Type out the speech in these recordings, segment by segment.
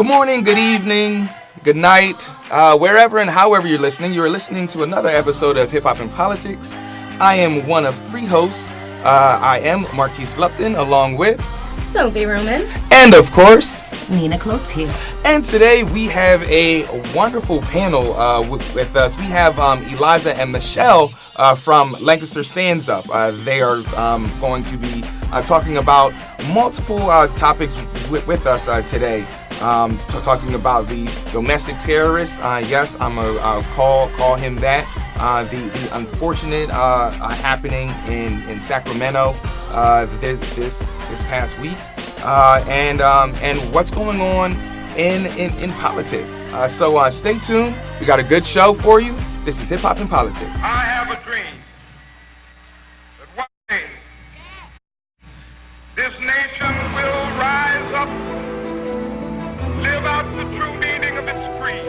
Good morning, good evening, good night, wherever and however you're listening. You're listening to another episode of Hip Hop and Politics. I am one of three hosts. I am Marquise Lupton, along with Sophie Roman, and of course Nina Cloutier. And today we have a wonderful panel with us. We have Eliza and Michelle from Lancaster Stands Up. They are going to be talking about multiple topics with us today. Talking about the domestic terrorist. Yes, I'm gonna call him that. The unfortunate happening in Sacramento this past week, and what's going on in politics. So stay tuned. We got a good show for you. This is Hip Hop and Politics. I have a dream that one day this nation will rise up, live out the true meaning of its creed.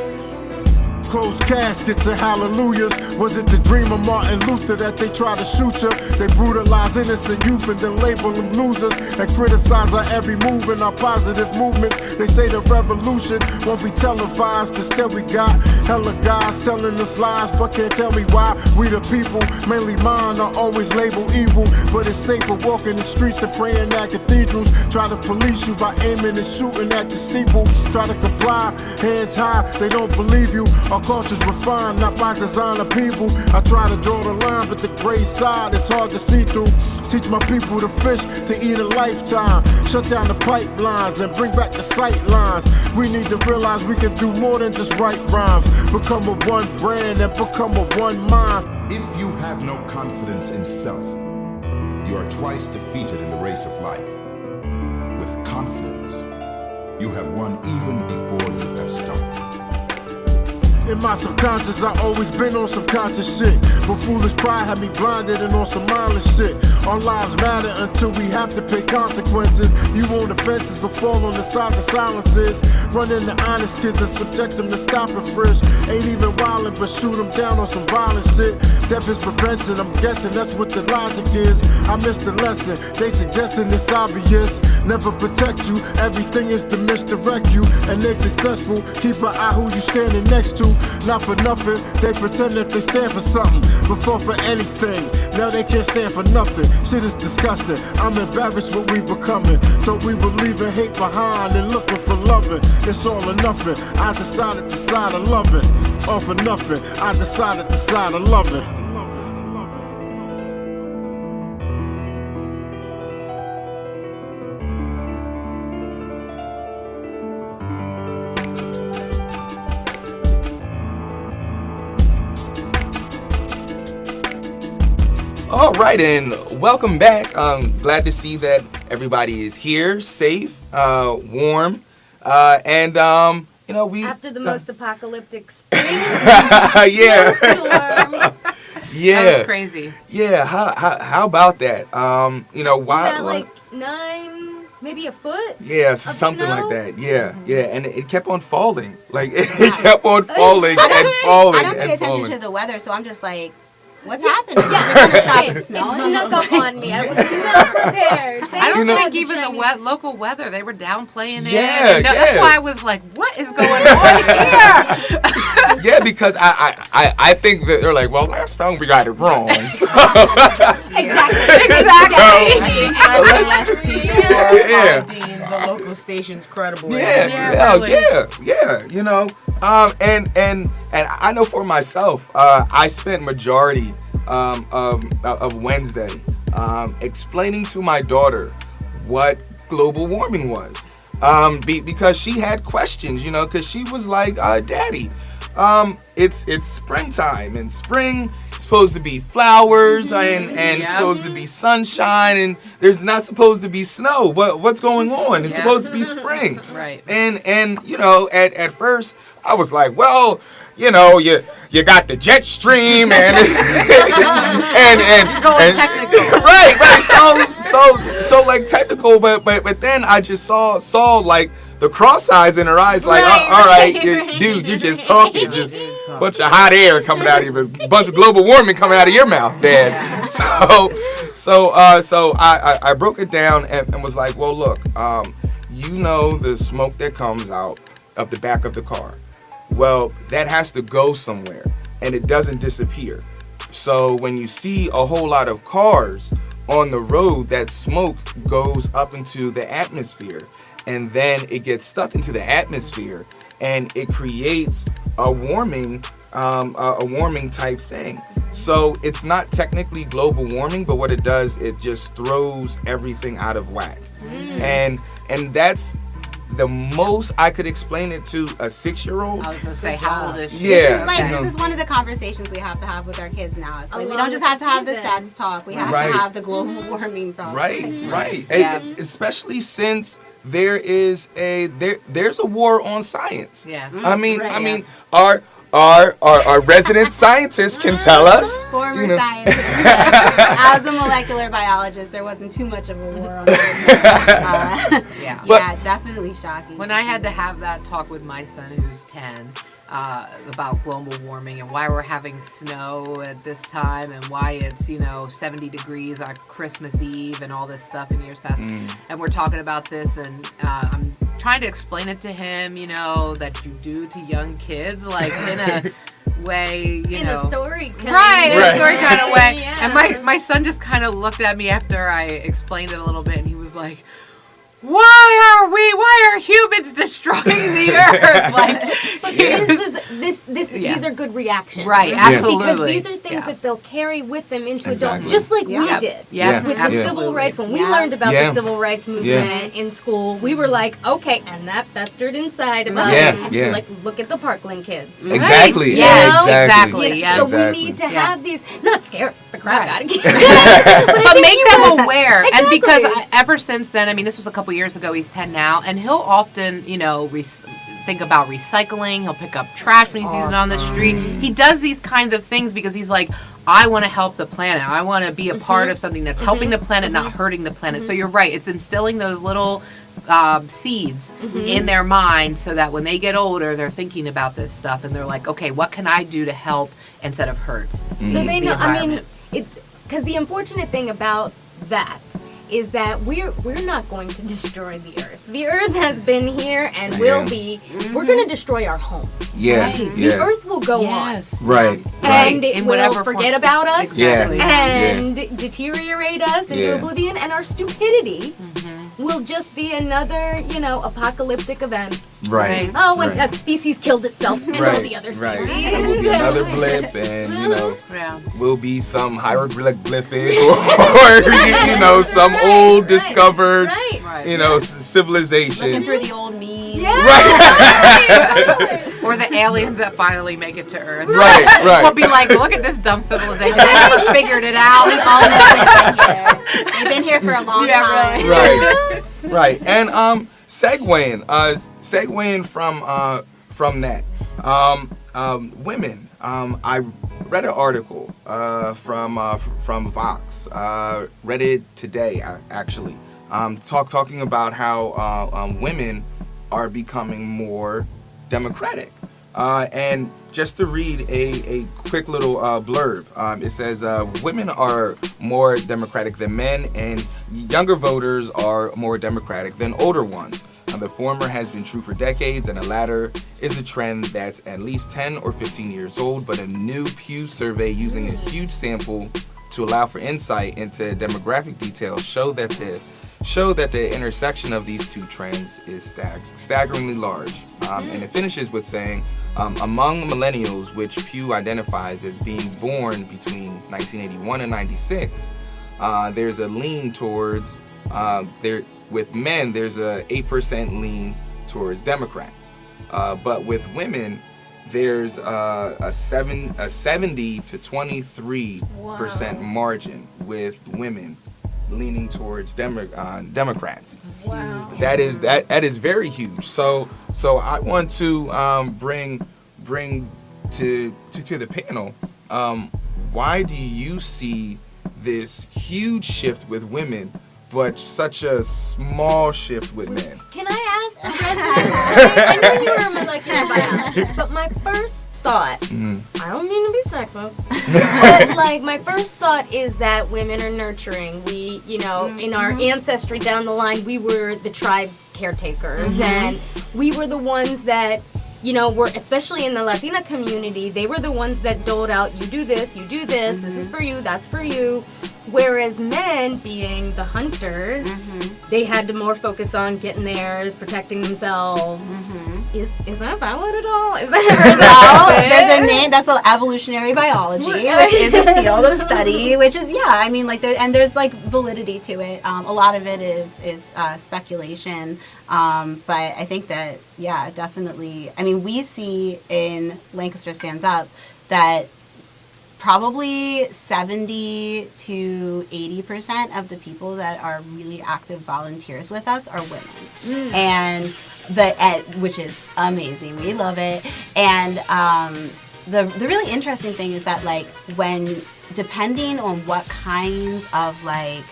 Closed caskets and hallelujahs. Was it the dream of Martin Luther that they try to shoot you? They brutalize innocent youth and then label them losers and criticize our every move and our positive movements. They say the revolution won't be televised. Instead we got hella guys telling us lies, but can't tell me why. We the people, mainly mine, are always labeled evil. But it's safer walking the streets and praying at cathedrals. Try to police you by aiming and shooting at your steeple. Try to comply, hands high, they don't believe you. Our culture's refined, not by design of people. I try to draw the line, but the gray side is hard to see through. Teach my people to fish, to eat a lifetime. Shut down the pipelines and bring back the sight lines. We need to realize we can do more than just write rhymes. Become a one brand and become a one mind. If you have no confidence in self, you are twice defeated in the race of life. With confidence, you have won even before you have started. In my subconscious, I always been on some conscious shit. But foolish pride had me blinded and on some mindless shit. Our lives matter until we have to pay consequences. You want offenses, but fall on the side the silences. Run into honest kids and subject them to stop and frisk. Ain't even wildin', but shoot them down on some violent shit. Death is prevention, I'm guessing that's what the logic is. I missed the lesson, they suggesting it's obvious. Never protect you, everything is to misdirect you. And they're successful, keep an eye who you standing next to. Not for nothing, they pretend that they stand for something, but fought for anything. Now they can't stand for nothing. Shit is disgusting. I'm embarrassed what we becoming. Thought we were leaving hate behind and looking for loving. It's all or nothing. I decided to side of loving. All for nothing. I decided to side of loving. All right, and welcome back. I'm glad to see that everybody is here, safe, warm, and we after the most apocalyptic spring, yeah, snowstorm. Yeah, that was crazy. Yeah, how about that? Why? Yeah, like 9, maybe a foot. Yeah, of something snow? like that. Yeah, yeah, and it kept on falling. Like it kept on falling and falling. I don't pay and attention falling. to the weather, so I'm just like, what's happening? Yeah, Is it gonna stop it snowing? snuck up on me. I was not prepared. I don't know- think even the local weather, they were downplaying it. Yeah, And yeah. That's why I was like, what is going on here? Yeah, because I think that they're like, well, last time we got it wrong. So. Exactly. I think less people are Yeah. finding the local stations credible. Yeah, really. And I know for myself, I spent majority of Wednesday explaining to my daughter what global warming was, because she had questions, because she was like, Daddy, it's springtime, and spring is supposed to be flowers and it's supposed to be sunshine, and there's not supposed to be snow. What's going on? It's supposed to be spring. Right. And at first I was like, well, you got the jet stream and Going technical. right. So like technical, but then I just saw like the cross eyes in her eyes, like, all right, dude, you're just talking, just a bunch of hot air coming out of you, a bunch of global warming coming out of your mouth, Dad. So I broke it down and was like, well, look, the smoke that comes out of the back of the car. Well, that has to go somewhere, and it doesn't disappear. So when you see a whole lot of cars on the road, that smoke goes up into the atmosphere, and then it gets stuck into the atmosphere, and it creates a warming type thing. So it's not technically global warming, but what it does, it just throws everything out of whack. And that's the most I could explain it to a 6-year-old. I was gonna say, how old is she? Yeah. This is one of the conversations we have to have with our kids now. It's like we Along don't just with have to the have the seasons. sex talk. We have Right. to have the global warming talk. Right. Yeah. And especially since there's a war on science. Yeah. I mean, Right. our resident scientists can tell us. Former you know. scientist. As a molecular biologist, there wasn't too much of a war on that. Yeah. Yeah, definitely shocking. When I had to have that talk with my son, who's 10, about global warming and why we're having snow at this time and why it's 70 degrees on Christmas Eve and all this stuff in years past, and we're talking about this, and I'm trying to explain it to him, that you do to young kids, like in a way, In a story kind right, of in a story kind of way. Yeah. And my son just kind of looked at me after I explained it a little bit, and he was like, why are humans destroying the earth? Like, But these are good reactions. Right, Yeah. absolutely. Because these are things Yeah. that they'll carry with them into Exactly. adult, just like Yeah. we did. Yeah, With the absolutely. civil rights, when we Yeah. learned about Yeah. the civil rights movement in school, we were like, okay, and that festered inside of us. Yeah, And yeah. like, look at the Parkland kids. Exactly. Yes, Yeah, exactly. You know, Yeah. so Exactly. we need to Yeah. have these, not scare the crap Right. out of kids. But make them aware. And Exactly. because ever since then, I mean, this was a couple years ago, he's 10 now, and he'll often, think about recycling. He'll pick up trash when he's using it on the street. He does these kinds of things because he's like, I want to help the planet. I want to be a part of something that's helping the planet, not hurting the planet. So you're right. It's instilling those little seeds in their mind so that when they get older, they're thinking about this stuff and they're like, okay, what can I do to help instead of hurt? So they the know. I mean, environment. because the unfortunate thing about that is that we're not going to destroy the earth. The earth has been here and will be. We're going to destroy our home. Yeah. Right. The Yeah. earth will go on. Right. And Right. it In will whatever forget form. about us Exactly. and deteriorate us into Yeah. oblivion, and our stupidity will just be another, apocalyptic event. Right. Oh, when Right. a species killed itself and all the other Right. species. It will be another blip, and Yeah. will be some hieroglyphic or some old discovered Right. Right. civilization. Looking through the old memes. Or the aliens that finally make it to Earth. Right, right. We'll be like, look at this dumb civilization. They never figured it out. They've been here for a long Yeah, time. Right. Right. And segueing from that, women. I read an article from Vox. Read it today actually. Talking about how women are becoming more democratic. And just to read a quick little blurb, it says women are more democratic than men, and younger voters are more democratic than older ones. The former has been true for decades, and the latter is a trend that's at least 10 or 15 years old, but a new Pew survey using a huge sample to allow for insight into demographic details show that the intersection of these two trends is staggeringly large. And it finishes with saying, among millennials, which Pew identifies as being born between 1981 and 96, there's a lean towards, with men, there's a 8% lean towards Democrats. But with women, there's a 70 to 23% margin with women leaning towards Democrats. Wow. That is very huge. So I want to bring to the panel. Why do you see this huge shift with women, but such a small shift with men? Can I ask the resident? I know you were a molecular biologist, but my first thought, I don't mean to be sexist, but like my first thought is that women are nurturing. We, you know, in our ancestry down the line, we were the tribe caretakers, and we were the ones that, you know, were, especially in the Latina community, they were the ones that doled out, you do this, this is for you, that's for you. Whereas men, being the hunters, they had to more focus on getting theirs, protecting themselves. Is that valid at all? Is that there's a name, that's evolutionary biology, which is a field of study, which is, I mean, like, there's like validity to it. A lot of it is speculation. But I think that, definitely, I mean, we see in Lancaster Stands Up that probably 70 to 80% of the people that are really active volunteers with us are women. And which is amazing. We love it. And the really interesting thing is that, like, when, depending on what kinds of, like,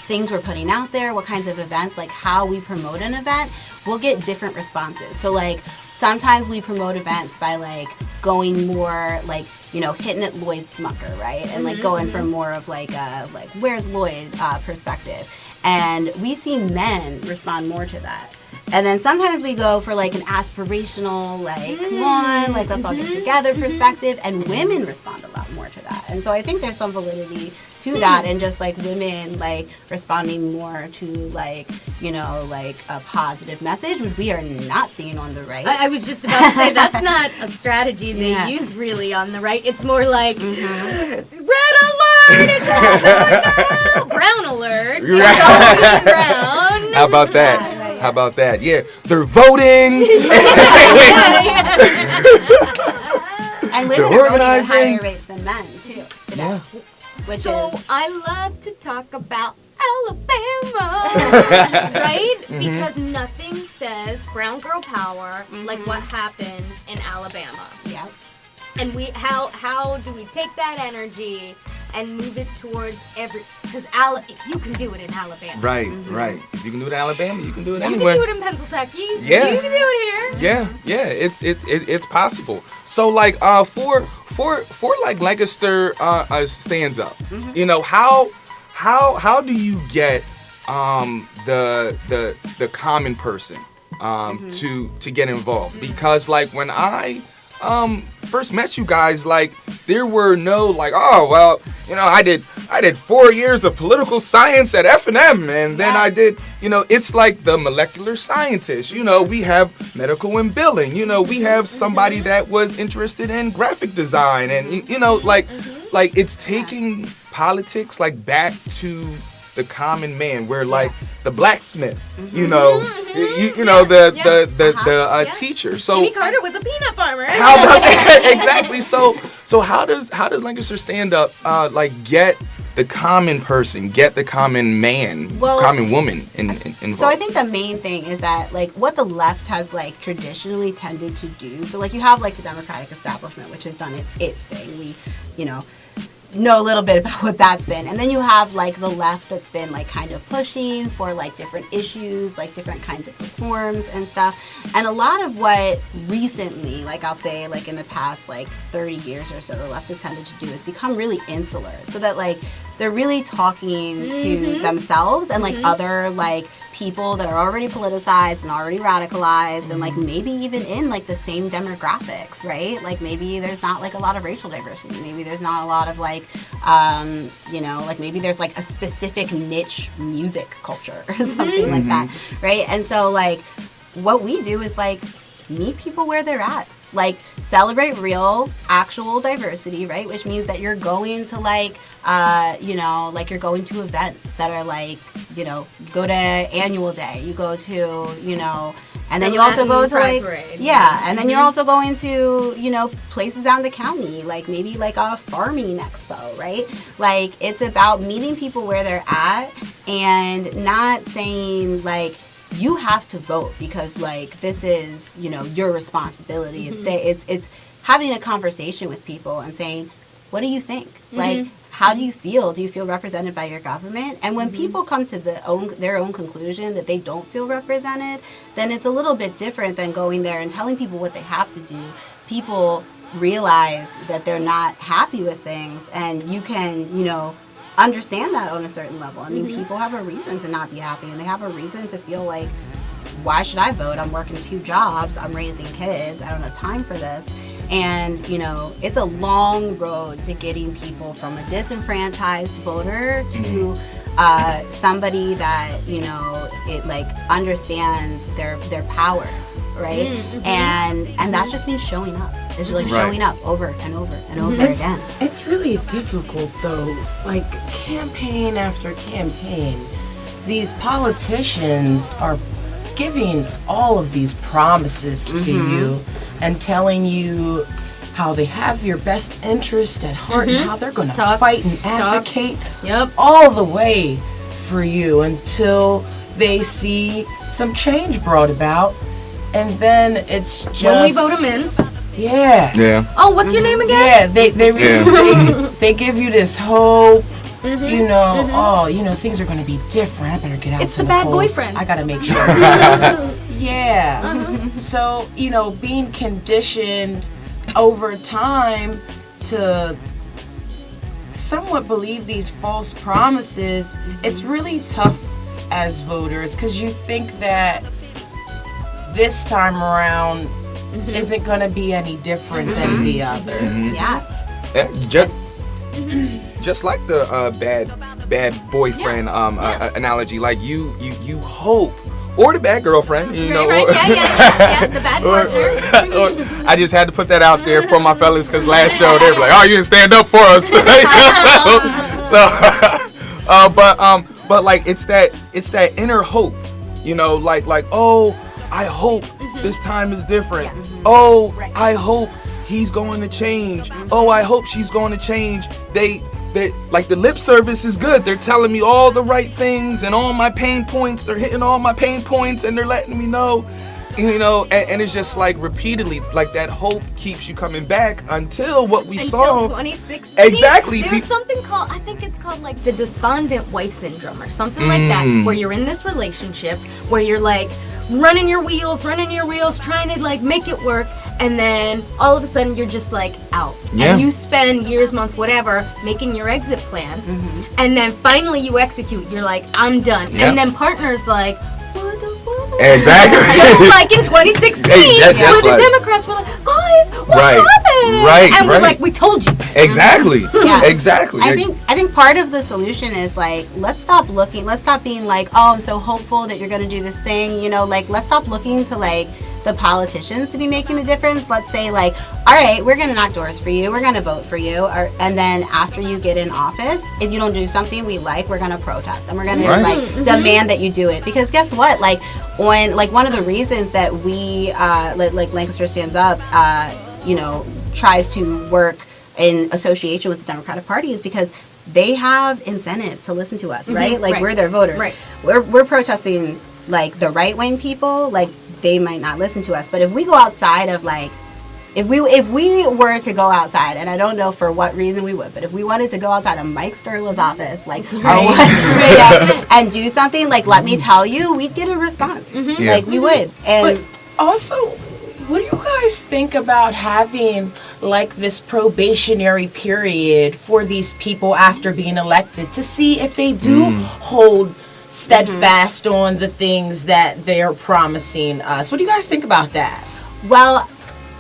things we're putting out there, what kinds of events, like how we promote an event, we'll get different responses. So, like, sometimes we promote events by, like, going more, like, you know, hitting at Lloyd Smucker, right? And, like, going from more of, like, where's Lloyd perspective. And we see men respond more to that. And then sometimes we go for, like, an aspirational, like, come on, like, let's all get together perspective. And women respond a lot more to that. And so I think there's some validity to that, and just, like, women, like, responding more to, like, you know, like, a positive message, which we are not seeing on the right. I was just about to say, that's not a strategy they use really on the right. It's more like, red alert, it's all going now. Brown alert, it's all brown. How about that? How about that? Yeah, they're voting. And women are voting at higher rates than men, too, today. Which is... I love to talk about Alabama, right? Because nothing says brown girl power like what happened in Alabama. Yeah. And how do we take that energy and move it towards because if you can do it in Alabama. Right. If you can do it in Alabama, you can do it you anywhere. You can do it in Pennsylvania. Yeah. You can do it here. Yeah. It's possible. So, like, for like Lancaster Stands Up, you know, how do you get the common person to get involved? Because, like, when I first met you guys, like, there were no, like, oh, well, you know, I did 4 years of political science at F&M, and then I did, you know, it's like the molecular scientist, you know, we have medical and billing, you know, we have somebody that was interested in graphic design, and, you know, like it's taking politics, like, back to the common man, where, like, the blacksmith, you know, you know, the teacher. So Jimmy Carter was a peanut farmer. How about that? Exactly. So how does Lancaster Stand Up like get the common person, get the common man, common woman involved? So I think the main thing is that, like, what the left has, like, traditionally tended to do. So, like, you have, like, the Democratic establishment, which has done its thing. We, you know a little bit about what that's been. And then you have, like, the left that's been, like, kind of pushing for, like, different issues, like, different kinds of reforms and stuff. And a lot of what recently, like, I'll say, like, in the past, like, 30 years or so, the left has tended to do is become really insular. So that, like, they're really talking to themselves and, like, other, like, people that are already politicized and already radicalized and, like, maybe even in, like, the same demographics, right? Like, maybe there's not, like, a lot of racial diversity. Maybe there's not a lot of, like, you know, like, maybe there's, like, a specific niche music culture or something like that, right? And so, like, what we do is, like, meet people where they're at. Like, celebrate real, actual diversity, right? Which means that you're going to, like, you know, like, you're going to events that are, like, you know, go to annual day, you go to, you know, and then you also go to, like, and then you're also going to, you know, places out in the county, like, maybe, like, a farming expo, right? Like, it's about meeting people where they're at and not saying, like, you have to vote because, like, this is, you know, your responsibility. It's having a conversation with people and saying, what do you think? Like, how do you feel? Do you feel represented by your government? And when people come to their own conclusion that they don't feel represented, then it's a little bit different than going there and telling people what they have to do. people realize that they're not happy with things, and you can, understand that on a certain level. I mean, people have a reason to not be happy, and they have a reason to feel like, why should I vote? I'm working 2 jobs, I'm raising kids, I don't have time for this. And, it's a long road to getting people from a disenfranchised voter to somebody that, it like understands their power, right? And that just means showing up. It's like showing up over and over and over again. It's really difficult though, like campaign after campaign, these politicians are giving all of these promises to you and telling you how they have your best interest at heart and how they're going to fight and advocate all the way for you until they see some change brought about, and then it's just when we vote them in. Yeah. Oh, what's your name again? Yeah, they give you this hope. Things are going to be different. I better get out it's to the the bad polls. boyfriend. I got to make sure. Yeah. So, being conditioned over time to somewhat believe these false promises, it's really tough as voters because you think that this time around isn't going to be any different than the others. Just like the bad boyfriend analogy, like you hope, or the bad girlfriend, Right. Yeah, the bad partner. I just had to put that out there for my fellas because last show they were like, "Oh, you didn't stand up for us." But like it's that inner hope, like oh, I hope this time is different. Yes. Oh, I hope he's going to change. Oh, I hope she's going to change. They like the lip service is good. They're telling me all the right things and all my pain points. They're hitting all my pain points and they're letting me know, and it's just like repeatedly, like that hope keeps you coming back until what we saw. Until 2016. Exactly. There's something called, I think it's called like the despondent wife syndrome or something like that, where you're in this relationship where you're like running your wheels, trying to like make it work. And then all of a sudden you're just like out. Yeah. And you spend years, months, whatever, making your exit plan. And then finally you execute. You're like, I'm done. Yeah. And then partner's like, what the fuck? Exactly. Just like in 2016, where the Democrats were like, guys, what happened? Right. And we're like, we told you. Exactly. Yeah. Exactly. I think part of the solution is like, let's stop being like, oh, I'm so hopeful that you're going to do this thing, like let's stop looking to like the politicians to be making the difference. Let's say like, all right, we're going to knock doors for you, we're going to vote for you, and then after you get in office, if you don't do something we like, we're going to protest and we're going to demand that you do it. Because guess what, like one of the reasons that we like Lancaster Stands Up tries to work in association with the Democratic Party is because they have incentive to listen to us, right? Like we're their voters. Right. We're protesting like the right-wing people, like they might not listen to us. But if we go outside of like, if we were to go outside, and I don't know for what reason we would, but if we wanted to go outside of Mike Sterla's office, like, and do something, like, let me tell you, we'd get a response. Like, we would. And but also, what do you guys think about having like this probationary period for these people after being elected to see if they do hold steadfast on the things that they're promising us? What do you guys think about that? Well,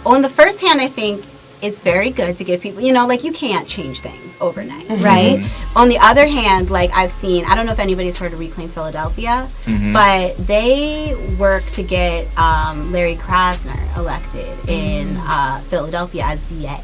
on the first hand, I think it's very good to give people, like you can't change things overnight, right? On the other hand, like I've seen, I don't know if anybody's heard of Reclaim Philadelphia, but they work to get Larry Krasner elected in Philadelphia as DA.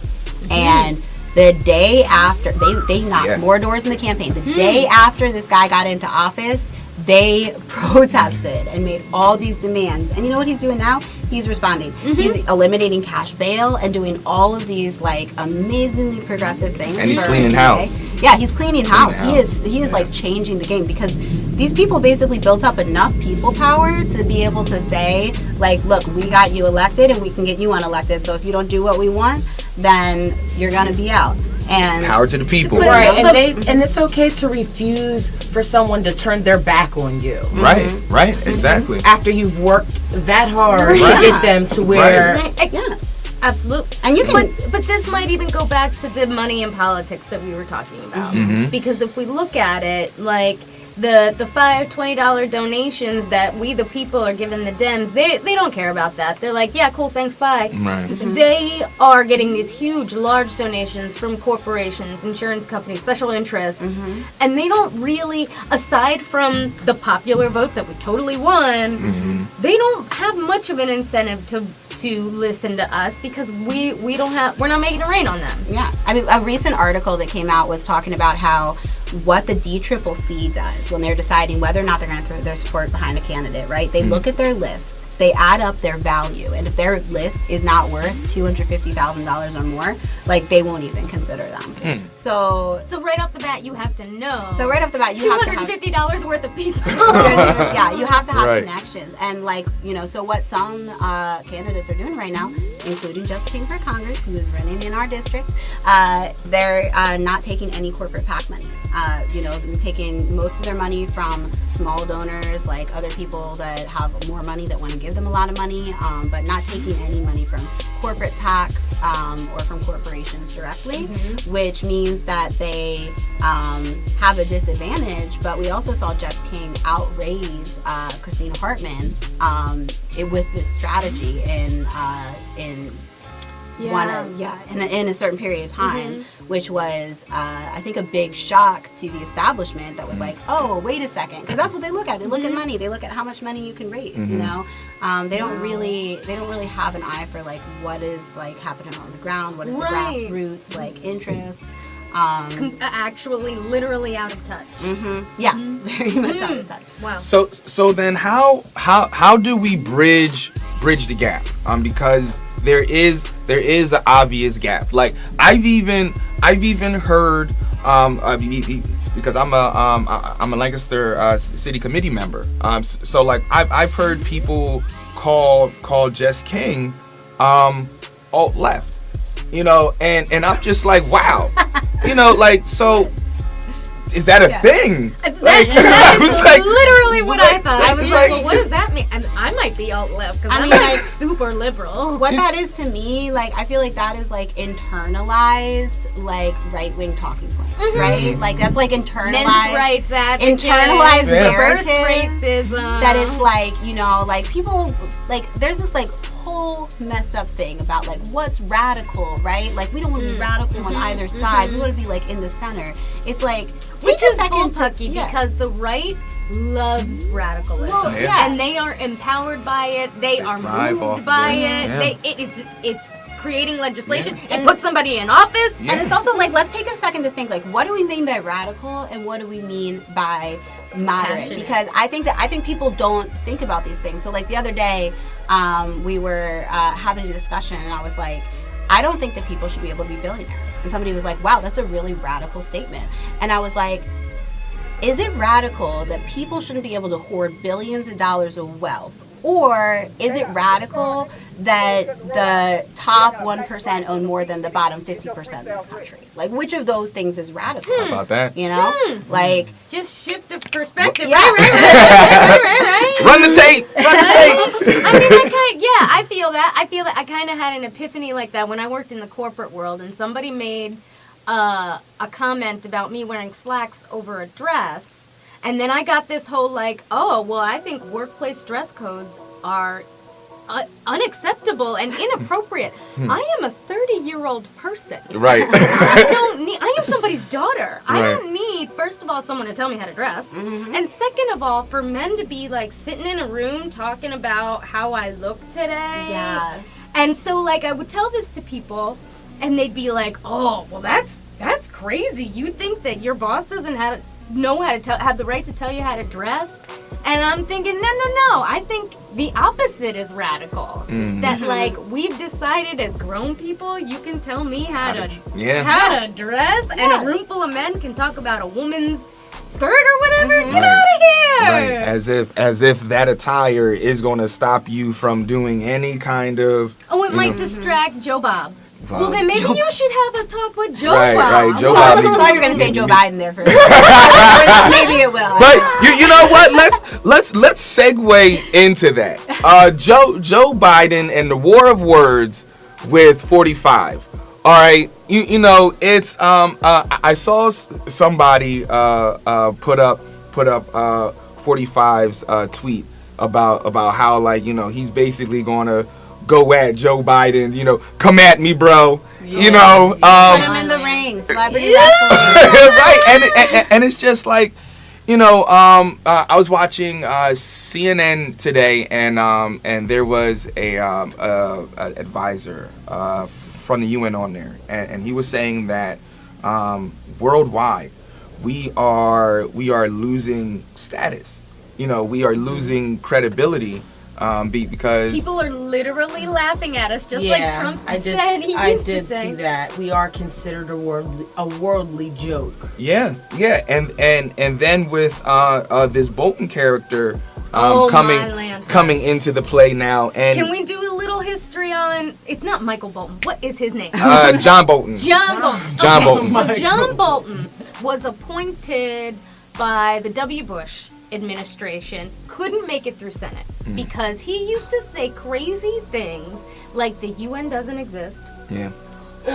And the day after, they knocked more doors in the campaign. The day after this guy got into office, they protested and made all these demands. And you know what he's doing now? He's responding. He's eliminating cash bail and doing all of these like amazingly progressive things. And he's cleaning house. Yeah, he's cleaning house. He is like changing the game because these people basically built up enough people power to be able to say like, look, we got you elected and we can get you unelected. So if you don't do what we want, then you're gonna be out. And power to the people. Right, and it's okay to refuse for someone to turn their back on you. Right, exactly. After you've worked that hard to get them to where... Absolutely. And you can, but this might even go back to the money in politics that we were talking about. Because if we look at it, like the $5, $20 donations that we the people are giving the Dems, they don't care about that. They're like, yeah, cool, thanks, bye. Right. They are getting these huge, large donations from corporations, insurance companies, special interests, and they don't really, aside from the popular vote that we totally won, they don't have much of an incentive to listen to us because we're not making it rain on them. yeah. I mean, a recent article that came out was talking about how what the DCCC does when they're deciding whether or not they're going to throw their support behind a candidate, right? They look at their list, they add up their value, and if their list is not worth $250,000 or more, like they won't even consider them. So right off the bat, you have to know. So right off the bat, you have to have $250 worth of people. yeah, you have to have Right. connections, and like so what some candidates are doing right now, including Just King for Congress, who is running in our district, they're not taking any corporate PAC money. Taking most of their money from small donors, like other people that have more money that want to give them a lot of money, but not taking any money from corporate PACs or from corporations directly, which means that they have a disadvantage. But we also saw Just King outraise Christina Hartman with this strategy in a certain period of time, which was I think a big shock to the establishment that was like, oh, wait a second, because that's what they look at. They look at money. They look at how much money you can raise. They don't really have an eye for like what is like happening on the ground. What is the grassroots like interests. Actually, literally out of touch. Very much out of touch. Wow. So then how do we bridge the gap? Because there is an obvious gap. Like I've even heard because I'm a Lancaster city committee member. So like I've heard people call Just King alt left. And I'm just like, wow. So is that a thing? That was like, literally what I thought. I was like, like, well, what does that mean? I might be alt left because I'm like super liberal. What that is to me, like, I feel like that is like internalized, like right wing talking points, right? Like that's like internalized men's rights advocates, internalized reverse narratives racism. that it's like like people like there's this like whole messed up thing about like what's radical, right? Like we don't want to be radical on either side. We want to be like in the center. It's like which is Kentucky because the right loves radicalism, and they are empowered by it. They are moved by it. It's creating legislation. It puts somebody in office, and it's also like let's take a second to think like what do we mean by radical and what do we mean by moderate? Passionate. Because I think people don't think about these things. So like the other day, we were having a discussion, and I was like, I don't think that people should be able to be billionaires. And somebody was like, wow, that's a really radical statement. And I was like, is it radical that people shouldn't be able to hoard billions of dollars of wealth? Or is it radical that the top 1% own more than the bottom 50% of this country? Like, which of those things is radical? How about that? Like... Just shift of perspective. Yeah. Right. Run the tape. I mean, I feel that. I kind of had an epiphany like that when I worked in the corporate world, and somebody made a comment about me wearing slacks over a dress. And then I got this whole like, oh, well, I think workplace dress codes are unacceptable and inappropriate. I am a 30-year-old person. Right. I am somebody's daughter. I Right. don't need, first of all, someone to tell me how to dress. And second of all, for men to be like sitting in a room talking about how I look today. Yeah. And so like I would tell this to people and they'd be like, oh, well, that's crazy. You think that your boss doesn't have the right to tell you how to dress? And I'm thinking, no. I think the opposite is radical. That like we've decided as grown people, you can tell me how to dress, and a room full of men can talk about a woman's skirt or whatever. Get out of here! Right. As if that attire is going to stop you from doing any kind of. Oh, it might distract Joe Bob. Well, then maybe you should have a talk with Joe Right, Bob. right, Joe I Bob. thought you were going to say Joe Biden there for a second. Maybe it will. But you know what? Let's segue into that. Joe Biden and the war of words with 45. All right, you know, it's I saw somebody put up 45's tweet about how, like, you know, he's basically going to go at Joe Biden, you know, come at me, bro. Yeah. You know, Put him in the ring, celebrity wrestling. right, and it's just like, you know, I was watching CNN today, and there was a advisor from the UN on there, and he was saying that worldwide we are losing status. You know, we are losing credibility because people are literally laughing at us, just like Trump said he I used did to say. see that. We are considered a worldly joke. yeah, and then with this Bolton character Oh, my Lanta. coming into the play now, and Can we do a little history on? It's not Michael Bolton. What is his name? John Bolton. John Bolton. John Bolton. So John Bolton was appointed by the W. Bush administration, couldn't make it through Senate because he used to say crazy things like the UN doesn't exist, Yeah.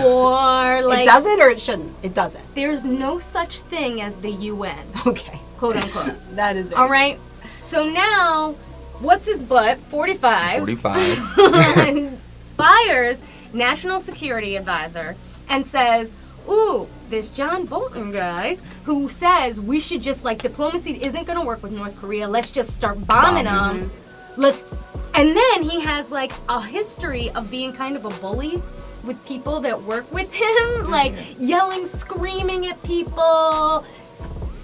or like It doesn't or it shouldn't? It doesn't. there's no such thing as the UN, Okay. quote unquote. That is All right. So now, what's his butt? 45. 45. Fires National Security Advisor and says, ooh, this John Bolton guy who says we should just, like, diplomacy isn't going to work with North Korea. Let's just start bombing them. And then he has, like, a history of being kind of a bully with people that work with him, like yelling, screaming at people.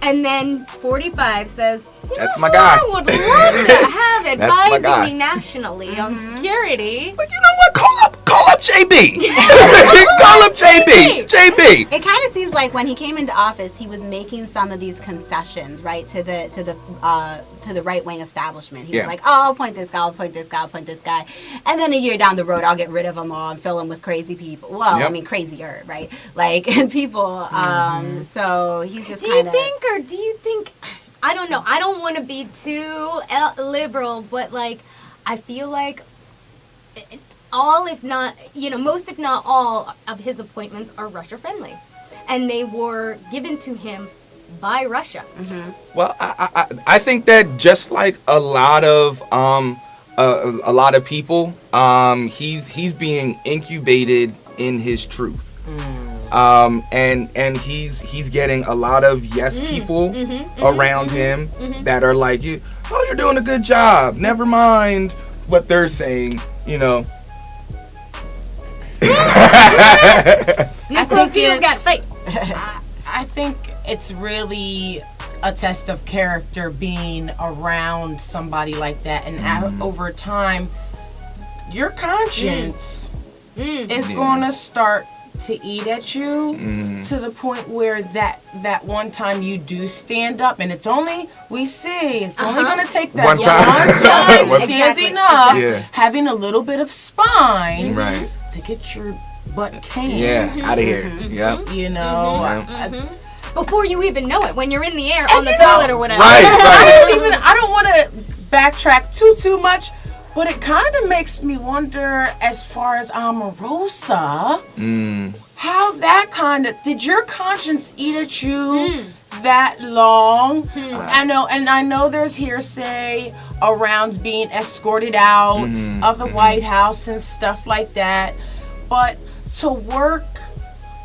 And then 45 says, That's my guy. I would love to have That's my guy. advising me nationally on security. But you know what? Call up JB. Call up JB. It kind of seems like when he came into office, he was making some of these concessions, right, to the right wing establishment. He was like, "Oh, I'll appoint this guy, I'll appoint this guy, I'll appoint this guy," and then a year down the road, I'll get rid of them all and fill them with crazy people. Well, I mean, crazier, right? Like people. So he's just. Do you think? I don't know. I don't want to be too liberal, but like, I feel like most if not all of his appointments are Russia friendly, and they were given to him by Russia. Well, I think that just like a lot of people, he's being incubated in his truth. And he's getting a lot of people around him that are like, you're doing a good job. Never mind what they're saying, you know. I think it's really a test of character being around somebody like that, and over time, your conscience is going to start to eat at you to the point where that one time you do stand up, and it's only going to take that one time standing up, Yeah. having a little bit of spine Right. to get your butt canned. Out of here. Yeah. You know, Before you even know it, when you're in the air on the toilet or whatever. Right. I don't want to backtrack too much, but it kind of makes me wonder, as far as Omarosa, how that did your conscience eat at you that long? I know there's hearsay around being escorted out of the White House and stuff like that, but to work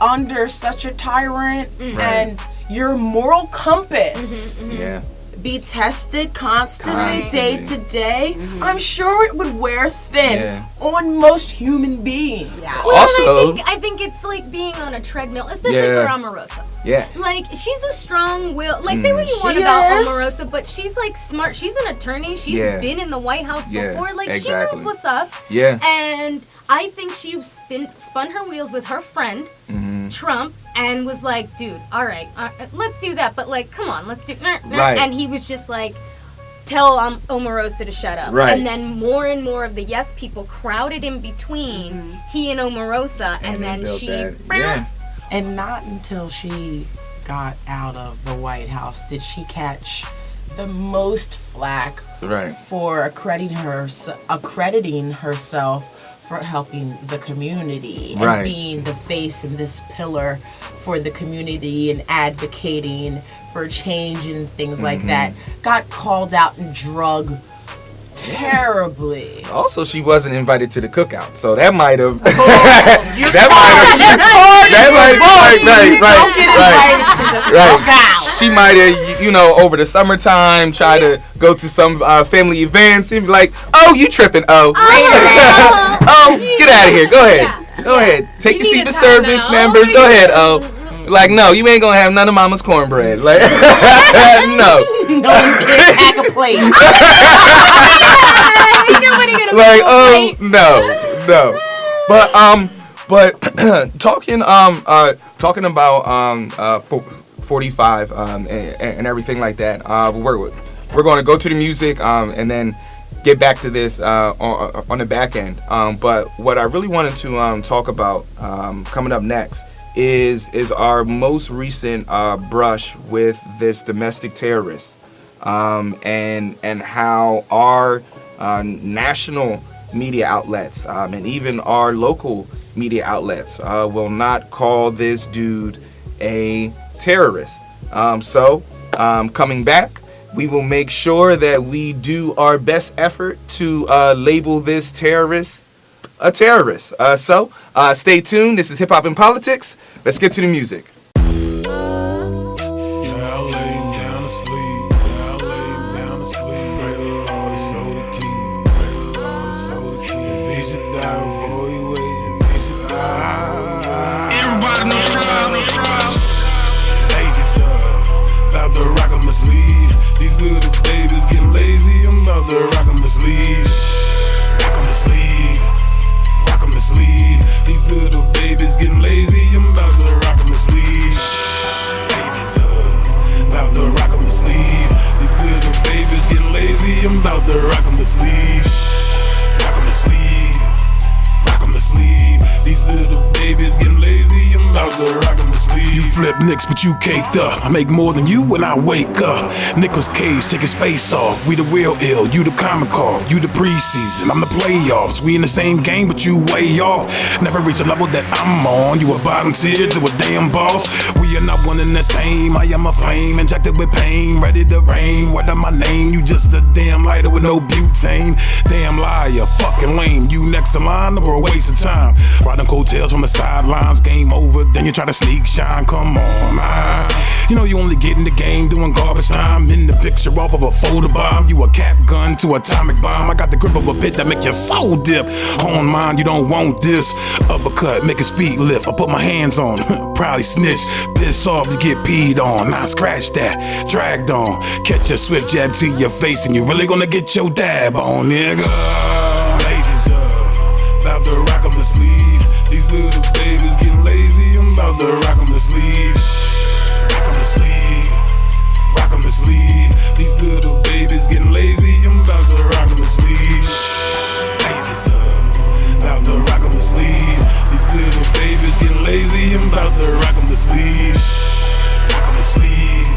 under such a tyrant and your moral compass be tested constantly, day to day, I'm sure it would wear thin on most human beings. Well, Also, I think it's like being on a treadmill, especially for Omarosa. Yeah. Like, she's a strong will. Like, say what you want about Omarosa, but she's like smart. She's an attorney. She's been in the White House before. Like, she knows what's up. Yeah. And I think she spun her wheels with her friend, Trump, and was like, dude, all right, let's do that. But, like, come on, let's do Right. And he was just like, tell Omarosa to shut up. Right. And then more and more of the yes people crowded in between he and Omarosa, and then she... And not until she got out of the White House did she catch the most flack for accrediting herself for helping the community Right. and being the face and this pillar for the community and advocating for change and things like that, got called out and drug terribly. Also, she wasn't invited to the cookout, so that might have. Right. She might have, over the summertime, try to go to some family events and be like, "Oh, you tripping? Oh, oh, get out of here. Go ahead, go ahead. Take your seat to service members. Go ahead. Oh." Like, no, you ain't gonna have none of Mama's cornbread. Like, no. No, you can't pack a plate. Like, oh no. But talking about 45 and everything like that. We're going to go to the music and then get back to this on the back end. But what I really wanted to talk about coming up next is our most recent brush with this domestic terrorist, and how our national media outlets and even our local media outlets will not call this dude a terrorist. So coming back, we will make sure that we do our best effort to label this terrorist a terrorist. So stay tuned. This is Hip Hop and Politics. Let's get to the music. These little babies get lazy, I'm about to rock 'em to sleep. Rock 'em to sleep. Rock 'em to sleep. These little babies getting lazy, I'm about to rock 'em to sleep. Babies up, about to rock 'em to sleep. These little babies getting lazy, I'm about to rock 'em to sleep. Rock 'em to sleep. Rock 'em to sleep. These little babies getting lazy, I'm about to rock 'em to sleep. You flip nicks, but you caked up. I make more than you when I wake up. Nicolas Cage, take his face off. We the real ill, you the comic off. You the preseason, I'm the playoffs. We in the same game, but you way off. Never reach a level that I'm on. You a bottom tier to a damn boss. We are not one and the same. I am a flame, injected with pain, ready to rain. What am my name? You just a damn lighter with no butane. Damn liar, fucking lame. You next in line, or a waste of time. Riding coattails from the sidelines, game over. Then you try to sneak shine. Come on, man. You know you only get in the game doing garbage time. In the picture off of a photo bomb. You a cap gun to atomic bomb. I got the grip of a pit that make your soul dip. On mine, you don't want this. Uppercut, make his feet lift. I put my hands on, probably snitch. Piss off, you get peed on. Nah, scratch that, dragged on. Catch a swift jab to your face, and you really gonna get your dab on, nigga. Ladies up, about to rock 'em to sleep. These little babies getting lazy, I'm about to rock 'em to sleep. Rock 'em to sleep. Rock 'em to sleep. These little babies getting lazy, I'm about to rock 'em to sleep. Babies up, about to rock 'em to sleep. These little babies getting lazy, I'm about to rock 'em to sleep. Rock 'em to sleep.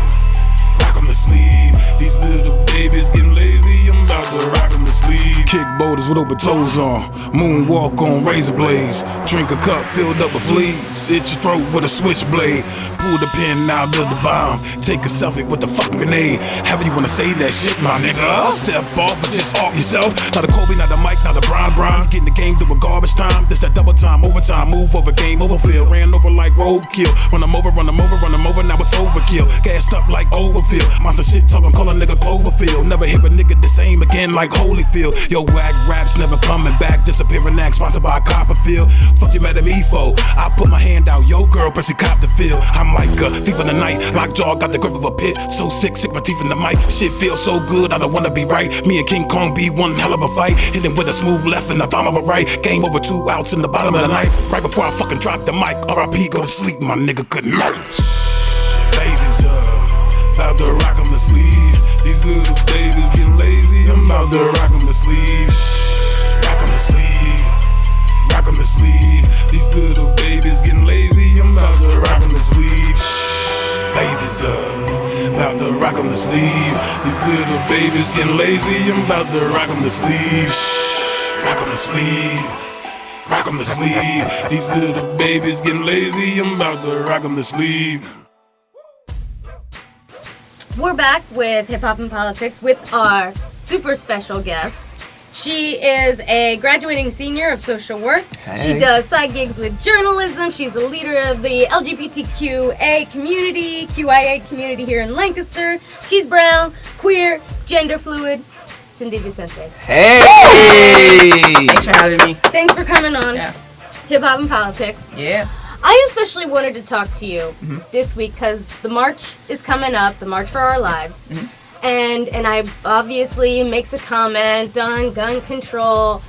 Rock 'em to sleep. These little babies getting lazy, I'm about to rock 'em to sleep. Kick boulders with open toes on. Moonwalk on razor blades. Drink a cup filled up with fleas. Itch your throat with a switchblade. Pull the pin out of the bomb. Take a selfie with the fucking grenade. However you wanna say that shit, my nigga. Step off or just off yourself. Not a Kobe, not a Mike, not a Bron. Get in the game doing garbage time. This that double time, overtime, move over, game over, field. Ran over like roadkill. Run 'em over, run 'em over, run 'em over. Now it's overkill. Gassed up like Overfield. Monster shit talking, call a nigga Cloverfield. Never hear a nigga the same again like Holyfield. Yo, whack raps never coming back. Disappearing act sponsored by Copperfield. Fuck you mad at me for? I put my hand out, yo girl, press your cop to feel. I'm like a thief in the night. Lockjaw got the grip of a pit. So sick my teeth in the mic. Shit feels so good, I don't wanna be right. Me and King Kong be one hell of a fight. Hit him with a smooth left and the bomb of a right. Game over, 2 outs in the bottom of the knife. Right before I fucking drop the mic. R.I.P. go to sleep, my nigga, good night. Ladies up, about to rock 'em to sleep. These little babies getting lazy, I'm about to rock 'em to sleep. Rock 'em to sleep. Rock 'em to sleep. These little babies getting lazy, I'm about to rock 'em to sleep. Babies up, about to rock 'em to sleep. These little babies getting lazy, I'm about to rock 'em to sleep. Rock 'em to sleep. rock 'em to sleep. These little babies getting lazy, I'm about to rock 'em to sleep. We're back with Hip Hop and Politics with our super special guest. She is a graduating senior of social work. Hey. She does side gigs with journalism. She's a leader of the LGBTQA community, QIA community here in Lancaster. She's brown, queer, gender fluid. Cindy Vicente. Hey! Thanks for having me. Thanks for coming on Yeah. Hip Hop and Politics. Yeah. I especially wanted to talk to you this week because the march is coming up, the March for Our Lives. And I obviously makes a comment on gun control.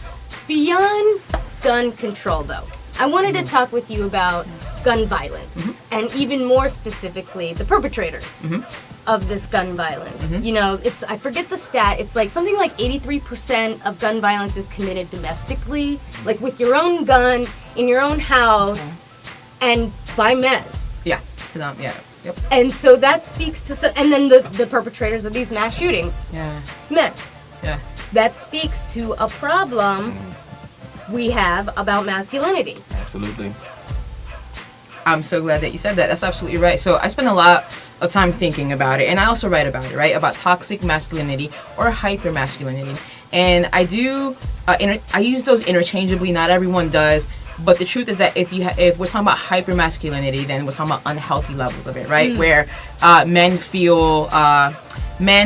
Beyond gun control, though, I wanted to talk with you about gun violence, and even more specifically, the perpetrators of this gun violence. You know, I forget the stat. It's like something like 83% of gun violence is committed domestically, like with your own gun in your own house, and by men. Yeah. Yeah. Yep. And so that speaks to and then the perpetrators of these mass shootings, Yeah. men. Yeah. That speaks to a problem we have about masculinity. Absolutely. I'm so glad that you said that. That's absolutely right. So I spend a lot of time thinking about it, and I also write about it, right? About toxic masculinity or hyper masculinity. And I do, I use those interchangeably. Not everyone does. But the truth is that if we're talking about hyper masculinity, then we're talking about unhealthy levels of it, right? Where men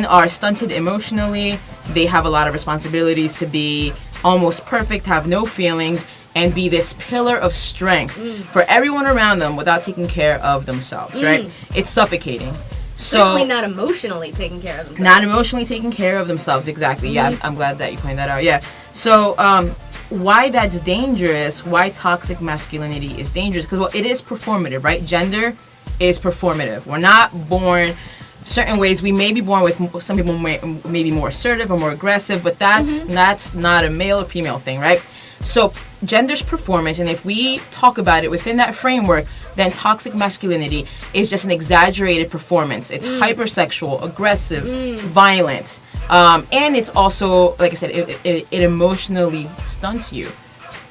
are stunted emotionally. They have a lot of responsibilities to be almost perfect, have no feelings, and be this pillar of strength for everyone around them without taking care of themselves, right? It's suffocating. Certainly not emotionally taking care of themselves. Not emotionally taking care of themselves, exactly. Yeah, I'm glad that you pointed that out. Yeah. So, why that's dangerous, why toxic masculinity is dangerous, because, well, it is performative, right? Gender is performative. We're not born certain ways. We may be born with, some people may be more assertive or more aggressive, but that's not a male or female thing, right? So gender's performance, and if we talk about it within that framework, then toxic masculinity is just an exaggerated performance. It's hypersexual, aggressive, violent, and it's also, like I said, it emotionally stunts you.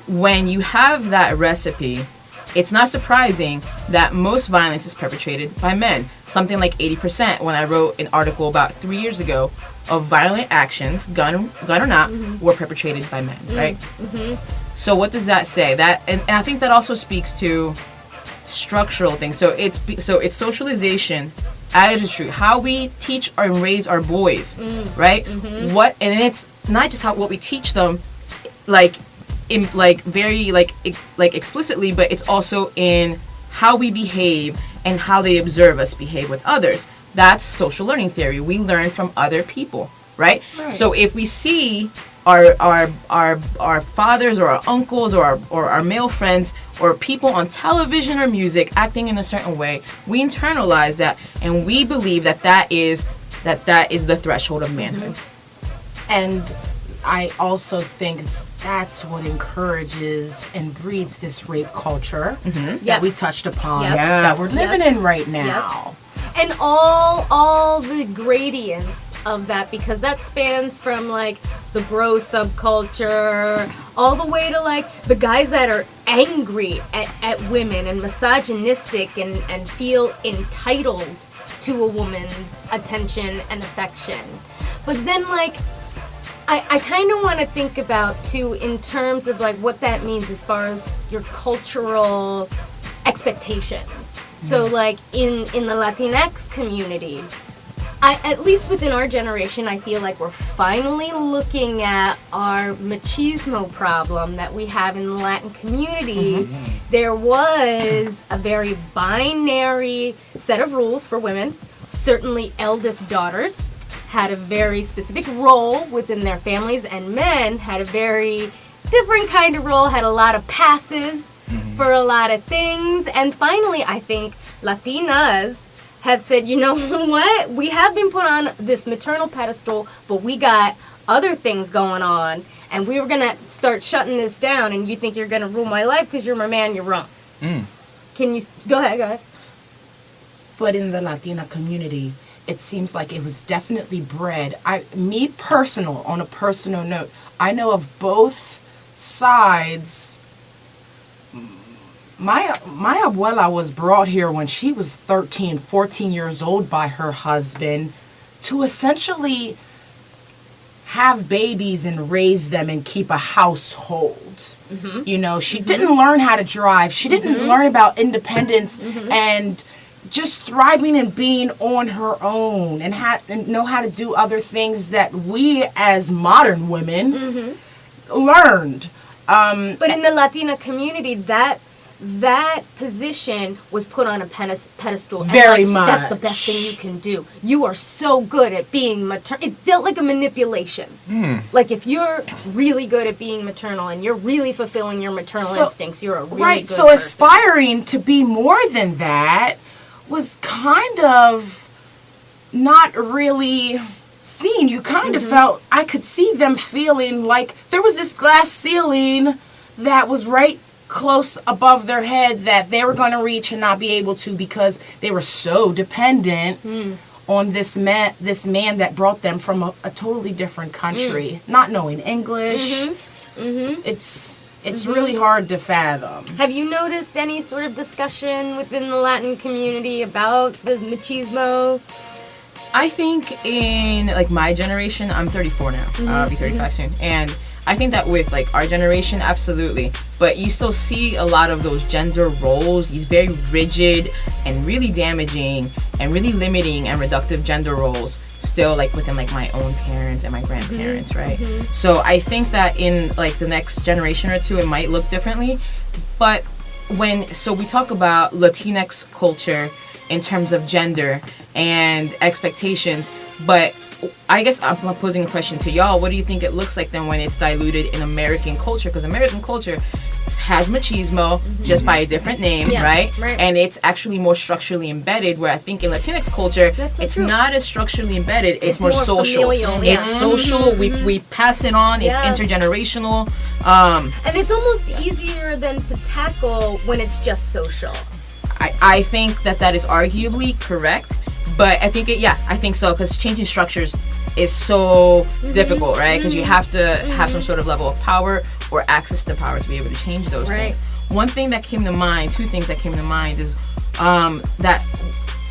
When you have that recipe, it's not surprising that most violence is perpetrated by men. Something like 80%. When I wrote an article about 3 years ago of violent actions, gun or not, were perpetrated by men, right? So what does that say? That and I think that also speaks to structural things. So it's socialization, attitude, how we teach and raise our boys, right? What, and it's not just what we teach them, very explicitly, but it's also in how we behave and how they observe us behave with others. That's social learning theory. We learn from other people, right? So if we see our fathers or our uncles or our male friends or people on television or music acting in a certain way, we internalize that and we believe that is the threshold of manhood. And I also think that's what encourages and breeds this rape culture that we touched upon, that we're living in right now. And all the gradients of that, because that spans from like the bro subculture all the way to like the guys that are angry at women and misogynistic and feel entitled to a woman's attention and affection. But then like I kind of want to think about too in terms of like what that means as far as your cultural expectations. So like in the Latinx community, at least within our generation, I feel like we're finally looking at our machismo problem that we have in the Latin community. There was a very binary set of rules for women. Certainly eldest daughters had a very specific role within their families, and men had a very different kind of role, had a lot of passes for a lot of things. And finally, I think Latinas have said, you know what? We have been put on this maternal pedestal, but we got other things going on, and we were going to start shutting this down, and you think you're going to rule my life because you're my man, you're wrong. Can you... Go ahead. But in the Latina community, it seems like it was definitely bred. On a personal note, I know of both sides My abuela was brought here when she was 13, 14 years old by her husband to essentially have babies and raise them and keep a household. You know, she didn't learn how to drive. She didn't learn about independence and just thriving and being on her own and know how to do other things that we as modern women learned. But in the Latina community, that position was put on a pedestal. Very and much. That's the best thing you can do. You are so good at being maternal. It felt like a manipulation. Like if you're really good at being maternal and you're really fulfilling your maternal instincts, you're a really good so person. aspiring to be more than that was kind of not really seen. You kind of felt, I could see them feeling like there was this glass ceiling that was right close above their head that they were going to reach and not be able to because they were so dependent on this man that brought them from a totally different country, not knowing English. It's really hard to fathom. Have you noticed any sort of discussion within the Latin community about the machismo? I think in like my generation, I'm 34 now. I'll be 35 soon, and I think that with like our generation, absolutely. But you still see a lot of those gender roles, these very rigid and really damaging and really limiting and reductive gender roles still like within like my own parents and my grandparents, right? So I think that in like the next generation or two, it might look differently. But so we talk about Latinx culture in terms of gender and expectations, but I guess I'm posing a question to y'all. What do you think it looks like then when it's diluted in American culture? Because American culture has machismo just by a different name, right? And it's actually more structurally embedded, where I think in Latinx culture, it's not as structurally embedded. It's more social. Familial, it's social. We pass it on. It's intergenerational. And it's almost easier than to tackle when it's just social. I think that is arguably correct. But I think I think so, because changing structures is so difficult, right? Because you have to have some sort of level of power or access to power to be able to change those things. One thing that came to mind, two things that came to mind is that,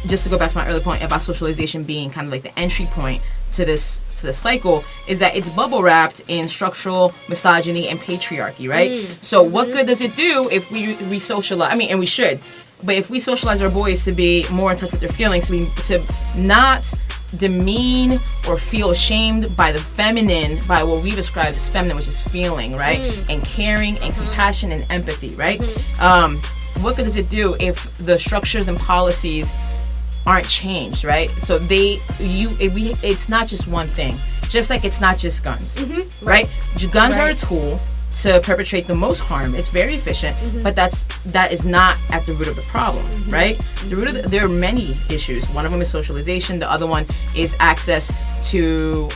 just to go back to my earlier point about socialization being kind of like the entry point to this cycle, is that it's bubble wrapped in structural misogyny and patriarchy, right? So what good does it do if we socialize? I mean, and we should. But if we socialize our boys to be more in touch with their feelings, to not demean or feel ashamed by the feminine, by what we describe as feminine, which is feeling, right? And caring and compassion and empathy, right? What good does it do if the structures and policies aren't changed, right? So it's not just one thing. Just like it's not just guns, right? Guns are a tool to perpetrate the most harm. It's very efficient, but that is not at the root of the problem, right? The root of there are many issues. One of them is socialization. The other one is access to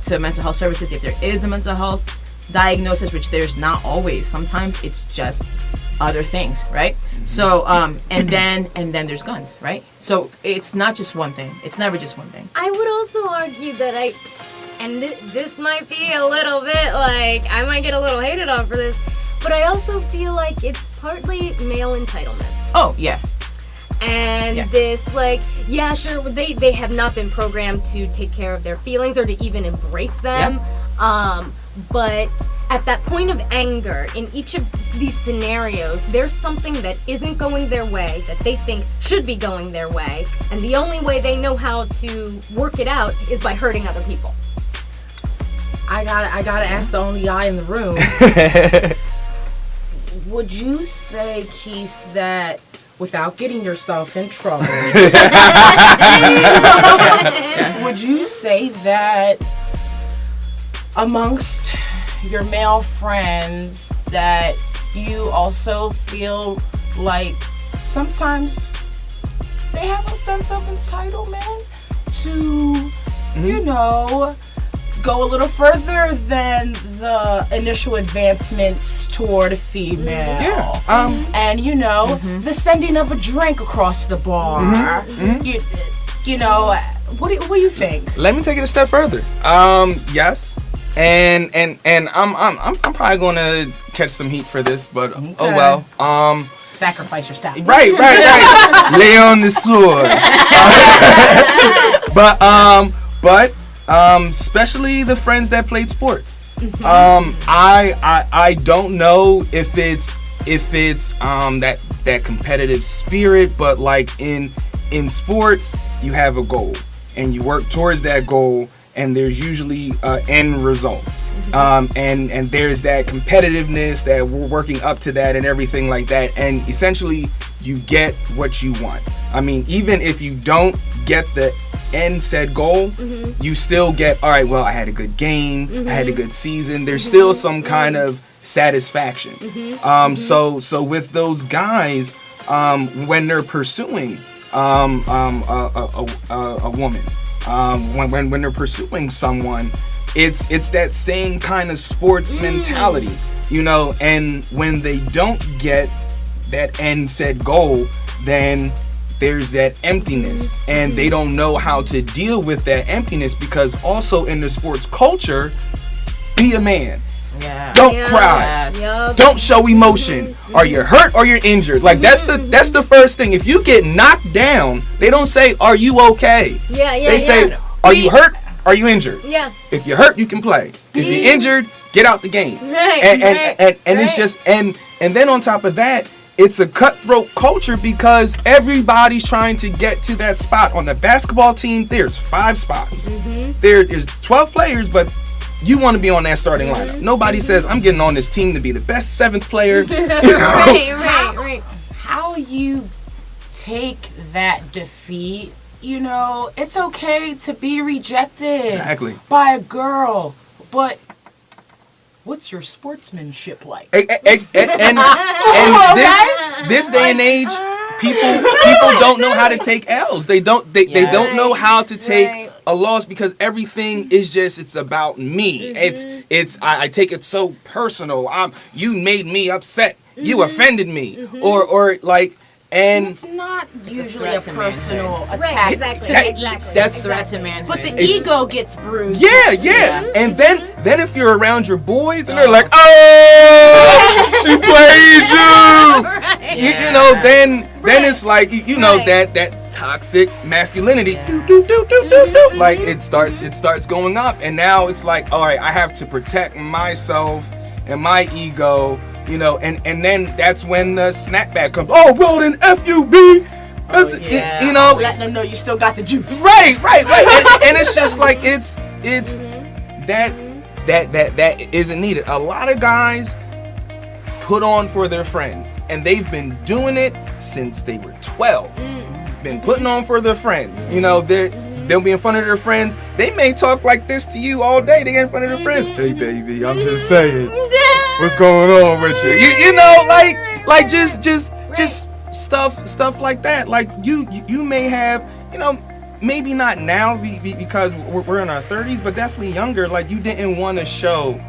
mental health services if there is a mental health diagnosis, which there's not always. Sometimes it's just other things, right? So and then there's guns, right? So it's not just one thing. It's never just one thing. I would also argue that and this might be a little bit like, I might get a little hated on for this, but I also feel like it's partly male entitlement. Oh, yeah. And this, like, yeah, sure, they have not been programmed to take care of their feelings or to even embrace them. But at that point of anger, in each of these scenarios, there's something that isn't going their way that they think should be going their way. And the only way they know how to work it out is by hurting other people. I gotta ask the only guy in the room. Would you say, Keith, that without getting yourself in trouble, would you say that amongst your male friends that you also feel like sometimes they have a sense of entitlement to, you know, go a little further than the initial advancements toward a female. And you know, the sending of a drink across the bar. You know, what do you think? Let me take it a step further. Yes. And I'm probably gonna catch some heat for this, but oh well. Sacrifice yourself. Right. Lay on the sword. But especially the friends that played sports. I don't know if it's that competitive spirit, but like in sports, you have a goal and you work towards that goal, and there's usually an end result. And there's that competitiveness that we're working up to that and everything like that, and essentially you get what you want. I mean, even if you don't get the end said goal, you still get, all right, well, I had a good game, I had a good season. There's still some kind of satisfaction. So with those guys, when they're pursuing a woman, when they're pursuing someone, it's that same kind of sports mentality, you know. And when they don't get that end said goal, then there's that emptiness, and they don't know how to deal with that emptiness, because also in the sports culture, be a man. Yeah. Don't cry. Yes. Don't show emotion. Are you hurt or you're injured? Like that's the first thing. If you get knocked down, they don't say, "Are you okay?" They say, "Are you hurt? Are you injured?" Yeah. If you're hurt, you can play. If you're injured, get out the game. Right. And it's just and then on top of that, it's a cutthroat culture because everybody's trying to get to that spot. On the basketball team, there's 5 spots. There is 12 players, but you want to be on that starting lineup. Nobody says, I'm getting on this team to be the best 7th player. Right. How you take that defeat, you know, it's okay to be rejected Exactly. by a girl, but what's your sportsmanship like? And this day and age, people don't know how to take L's. They don't know how to take a loss, because everything is just, it's about me. It's I take it so personal. You made me upset. You offended me. Or like, and it's not usually a threat to personal manhood. attack. Exactly. That's Threat to manhood. But the ego gets bruised. Yeah. And then if you're around your boys and they're like, oh, she played you. You know, then it's like, you know, that toxic masculinity, do. Like it starts going up, and now it's like, all right, I have to protect myself and my ego, you know, and then that's when the snapback comes. Oh, well then F you, B. You know, let them know you still got the juice. Right. and it's just like it's that isn't needed. A lot of guys put on for their friends, and they've been doing it since they were 12. Been putting on for their friends. You know, they'll be in front of their friends. They may talk like this to you all day. They get in front of their friends. Hey baby, I'm just saying, what's going on with you? You know, like just stuff like that. Like you may have, you know, maybe not now because we're in our 30s, but definitely younger. Like you didn't want to show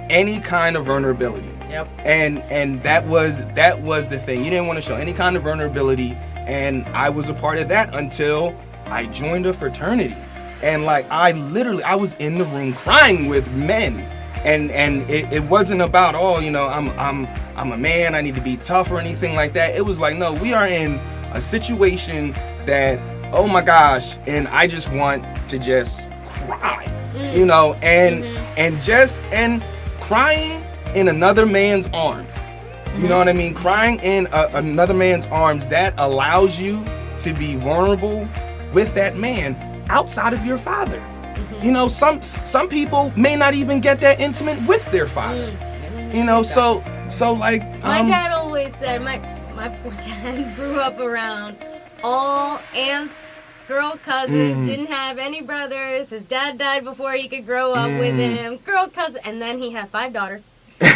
any kind of vulnerability. Yep. And that was the thing. You didn't want to show any kind of vulnerability, and I was a part of that until I joined a fraternity. And like I was in the room crying with men, and it wasn't about, oh, you know, I'm a man, I need to be tough or anything like that. It was like, no, we are in a situation that, oh my gosh, and I just want to just cry, you know, and crying in another man's arms. You know what I mean? Crying in another man's arms, that allows you to be vulnerable with that man outside of your father. You know, some people may not even get that intimate with their father. You know, so like my dad always said, my poor dad grew up around all aunts, girl cousins, didn't have any brothers. His dad died before he could grow up with him. Girl cousin, and then he had 5 daughters. He's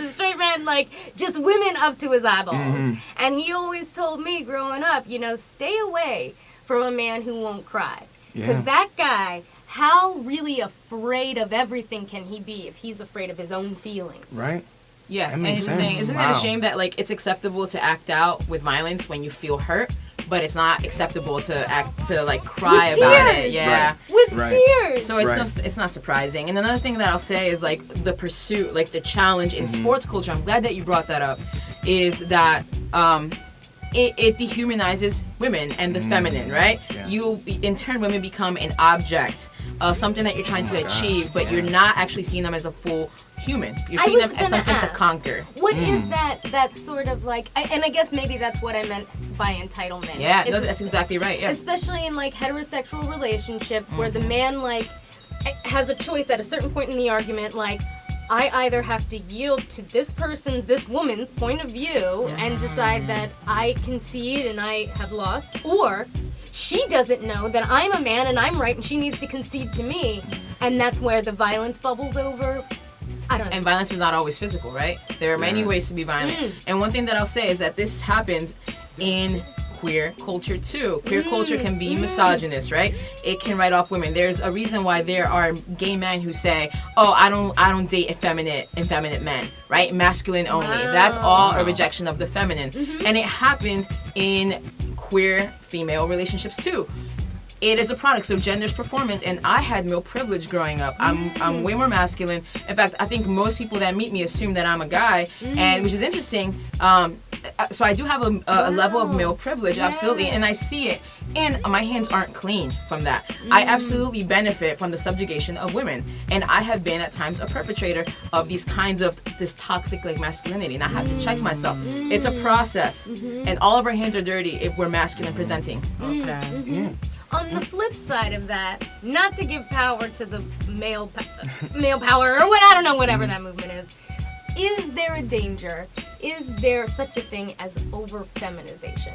a straight man, like just women up to his eyeballs. And he always told me growing up, you know, stay away from a man who won't cry. Because that guy, how really afraid of everything can he be if he's afraid of his own feelings? Right. Yeah, That makes sense. Isn't Wow. it a shame that like it's acceptable to act out with violence when you feel hurt, but it's not acceptable to like cry With about tears. it? Yeah. With Right. tears. So it's not surprising. And another thing that I'll say is like the pursuit, like the challenge in sports culture. I'm glad that you brought that up. is that it dehumanizes women and the feminine, right? Yes. You, in turn, women become an object of something that you're trying to achieve, but you're not actually seeing them as a full human. You're seeing them as something to conquer. What is that sort of like, and I guess maybe that's what I meant by entitlement. Yeah, no, that's exactly right. Yeah. Especially in like heterosexual relationships where the man like has a choice at a certain point in the argument, like, I either have to yield to this woman's point of view and decide that I concede and I have lost, or she doesn't know that I'm a man and I'm right and she needs to concede to me, and that's where the violence bubbles over. I don't know. And violence is not always physical, right? There are many ways to be violent. And one thing that I'll say is that this happens in queer culture too. Queer culture can be misogynist, right? It can write off women. There's a reason why there are gay men who say, "Oh, I don't date effeminate men," right? Masculine only. That's all a rejection of the feminine. And it happens in queer female relationships too. It is a product, so gender's performance, and I had male privilege growing up. I'm way more masculine. In fact, I think most people that meet me assume that I'm a guy, and which is interesting. So I do have a level of male privilege, absolutely, and I see it. And my hands aren't clean from that. I absolutely benefit from the subjugation of women, and I have been at times a perpetrator of these kinds of this toxic like masculinity, and I have to check myself. It's a process, and all of our hands are dirty if we're masculine presenting. Okay. On the flip side of that, not to give power to the male power or what, I don't know, whatever that movement is there a danger? Is there such a thing as over-feminization?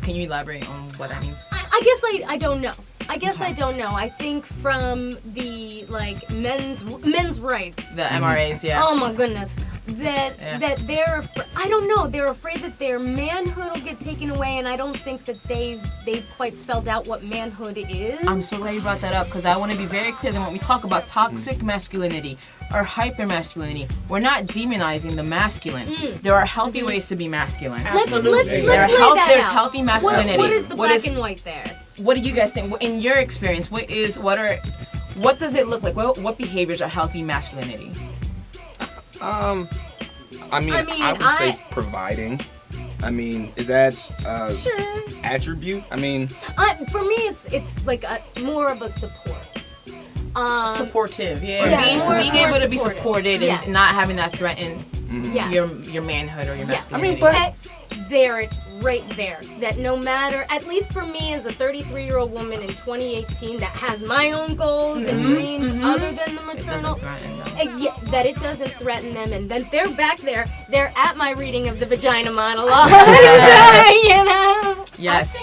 Can you elaborate on what that means? I guess I don't know. I don't know. I think from the like men's rights, The MRAs, yeah. oh my goodness, that they're I don't know, they're afraid that their manhood will get taken away, and I don't think that they've quite spelled out what manhood is. I'm so glad you brought that up, because I want to be very clear that when we talk about toxic masculinity or hyper-masculinity, we're not demonizing the masculine. There are healthy ways to be masculine. Let's lay that There's out. healthy masculinity. What is the black and white there? What do you guys think? In your experience, what does it look like? What behaviors are healthy masculinity? I would say providing. I mean, is that Sure. attribute? I mean, For me, it's like more of a support. Supportive, Or Yeah. being able to be supportive. supported Yes. and not having that threaten Yes. your manhood or your Yes. masculinity. There, right there. That no matter, at least for me as a 33-year-old woman in 2018 that has my own goals and dreams other than the it maternal, doesn't threaten them. that it doesn't threaten them, and then they're back there. They're at my reading of the vagina monologue. You know. Yes.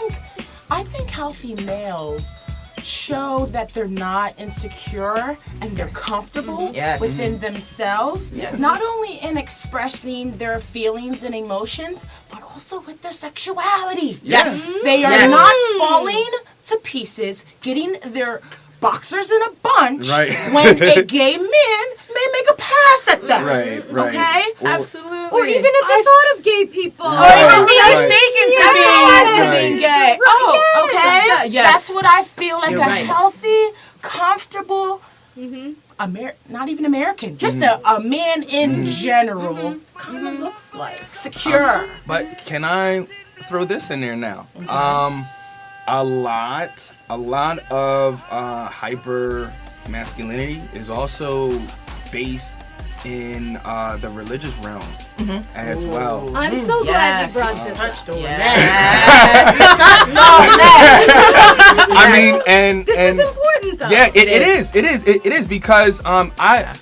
I think healthy males show that they're not insecure and they're comfortable within themselves, not only in expressing their feelings and emotions, but also with their sexuality. Yes. They are not falling to pieces, getting their boxers in a bunch when a gay man may make a pass at them. Right. Okay? Absolutely. Or even at the thought of gay people. Or even be mistaken for being gay. Oh, okay. Yes. That's what I feel like You're a right. healthy, comfortable, not even American, just a man in general kind of looks like. Secure. but can I throw this in there now? A lot of hyper masculinity is also based in the religious realm as well. I'm so glad you brought this Touched up. on I mean, and This is important, though. yeah, it is because I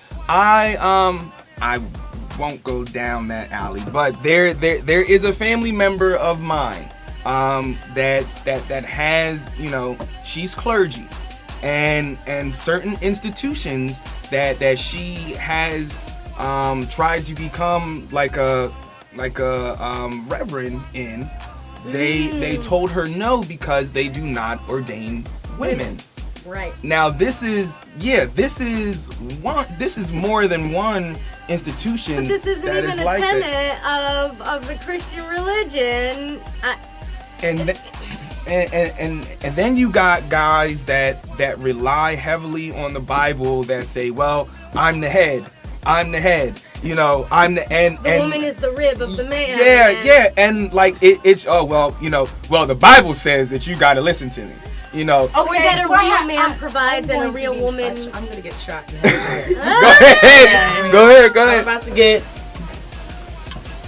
won't go down that alley, but there is a family member of mine that has, she's clergy, and certain institutions that she has tried to become like a reverend in. They told her no because they do not ordain women. Right. Now this is more than one institution. But this isn't that even is a like that. tenet of the Christian religion. And then you got guys that rely heavily on the Bible that say, well, I'm the head. You know, I'm the and The woman is the rib of the man. Yeah, and like it's the Bible says that you got to listen to me. You know, Or that a real man provides and a real woman. I'm gonna get shot in the head for this. Go ahead. I'm about to get.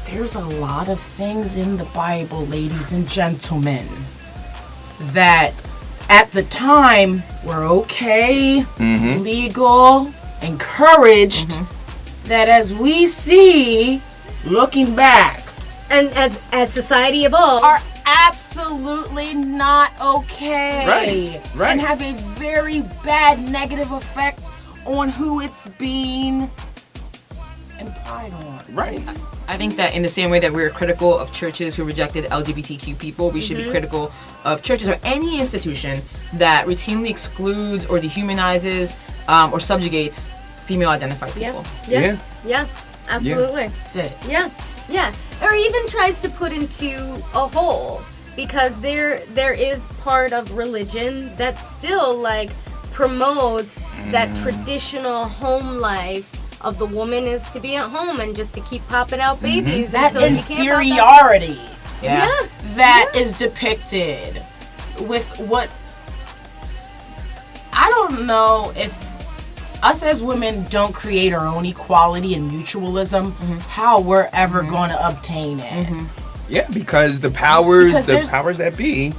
There's a lot of things in the Bible, ladies and gentlemen, that at the time were okay, legal, encouraged, that as we see, looking back, And as society evolved, are absolutely not okay. Right. And have a very bad negative effect on who it's being implied on. Right. I think that in the same way that we're critical of churches who rejected LGBTQ people, we should be critical of churches or any institution that routinely excludes or dehumanizes or subjugates female identified people. Yeah, absolutely. That's it. Yeah. Or even tries to put into a hole, because there is part of religion that still like promotes that traditional home life of the woman is to be at home and just to keep popping out babies That until you can't pop out. inferiority Yeah. that is depicted with what I don't know if us as women don't create our own equality and mutualism, how we're ever going to obtain it. Yeah, because the powers that be.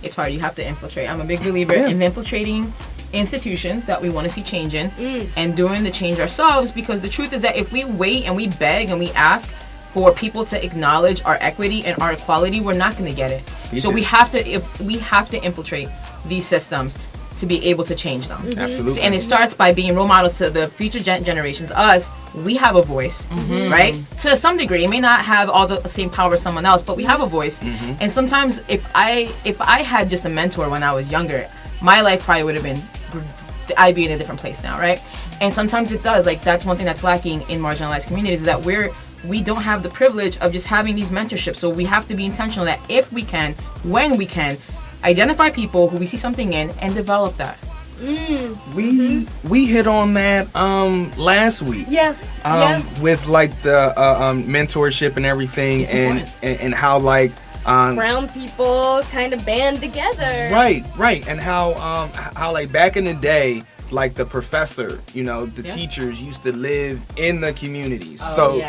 It's hard. You have to infiltrate. I'm a big believer in infiltrating institutions that we want to see change in and doing the change ourselves, because the truth is that if we wait and we beg and we ask for people to acknowledge our equity and our equality, we're not going to get it. So we have to infiltrate these systems to be able to change them. Absolutely. So, and it starts by being role models to the future generations. Us, we have a voice, right? To some degree, it may not have all the same power as someone else, but we have a voice. And sometimes, if I had just a mentor when I was younger, my life probably would have been, I'd be in a different place now, right? And sometimes it does. Like, that's one thing that's lacking in marginalized communities, is that we don't have the privilege of just having these mentorships. So we have to be intentional that if we can, when we can, identify people who we see something in and develop that. We hit on that last week. With like the mentorship and everything, and how like brown people kind of band together. Right, and how like back in the day, like the professor, the teachers used to live in the communities. So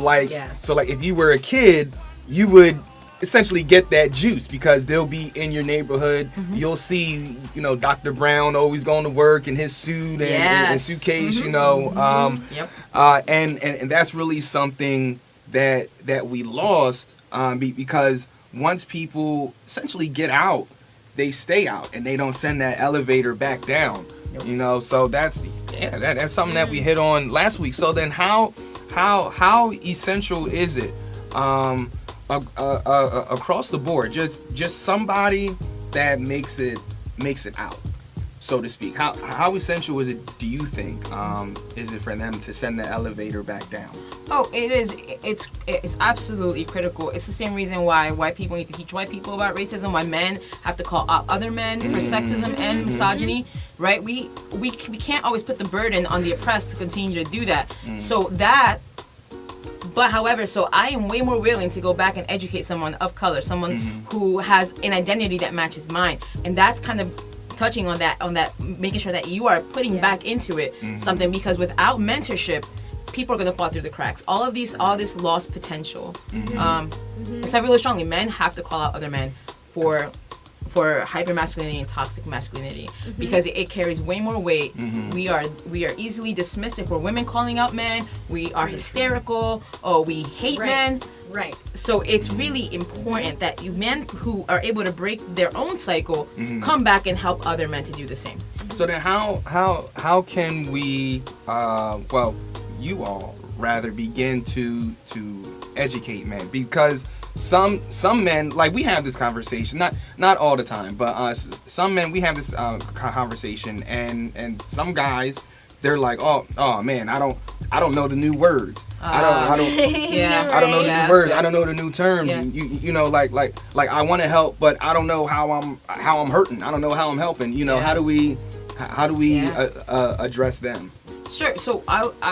like if you were a kid, you would essentially get that juice because they'll be in your neighborhood. You'll see, Dr. Brown always going to work in his suit and suitcase, and that's really something that we lost because once people essentially get out, they stay out and they don't send that elevator back down. So that's something that we hit on last week. So then how essential is it across the board, just somebody that makes it out, so to speak? How essential is it, do you think, is it for them to send the elevator back down? Oh, it is. It's absolutely critical. It's the same reason why white people need to teach white people about racism, why men have to call out other men for sexism and misogyny, right? We can't always put the burden on the oppressed to continue to do that. But however, so I am way more willing to go back and educate someone of color, someone who has an identity that matches mine. And that's kind of touching on that, making sure that you are putting back into it something, because without mentorship, people are going to fall through the cracks. All this lost potential. I said really strongly, men have to call out other men for hypermasculinity and toxic masculinity, because it carries way more weight. We are easily dismissed if we're women calling out men. We are hysterical. Oh, we hate men. Right. So it's really important that you men who are able to break their own cycle come back and help other men to do the same. So then how can we you all rather begin to educate men? Because some men, like, we have this conversation, not all the time, but some men, we have this conversation, and some guys, they're like, oh man, I don't know the new words. I don't know the new words. I don't know the new terms. Yeah. And like I want to help, but I don't know how I'm hurting. I don't know how I'm helping. How do we address them? Sure. So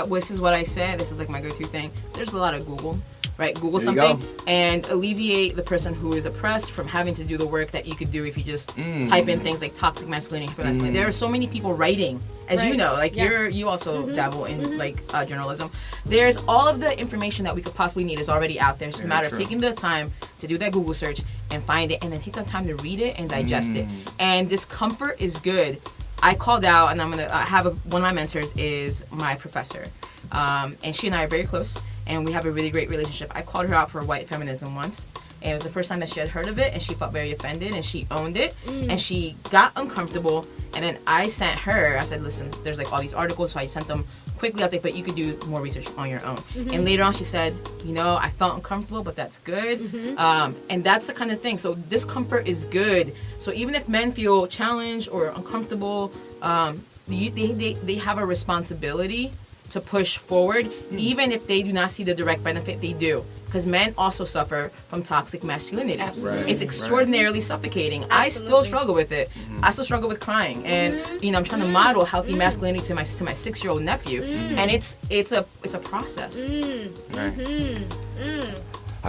this is what I said. This is like my go-to thing. There's a lot of Google. Right, Google There you something go. and alleviate the person who is oppressed from having to do the work that you could do if you just type in things like toxic masculinity, hypermasculinity. There are so many people writing, as you know, like you also dabble in like journalism. There's all of the information that we could possibly need is already out there. It's just a matter of taking the time to do that Google search and find it, and then take the time to read it and digest it. And discomfort is good. I called out, and I'm gonna have one of my mentors is my professor, and she and I are very close. And we have a really great relationship. I called her out for white feminism once, and it was the first time that she had heard of it, and she felt very offended, and she owned it, and she got uncomfortable. And then I sent her, I said, listen, there's like all these articles, so I sent them quickly. I was like, but you could do more research on your own. And later on she said, I felt uncomfortable, but that's good. And that's the kind of thing. So discomfort is good. So even if men feel challenged or uncomfortable, they have a responsibility to push forward, even if they do not see the direct benefit. They do, because men also suffer from toxic masculinity. Absolutely. It's extraordinarily suffocating. I still struggle with it. I still struggle with crying, and I'm trying to model healthy masculinity to my 6-year-old nephew, and it's a process. I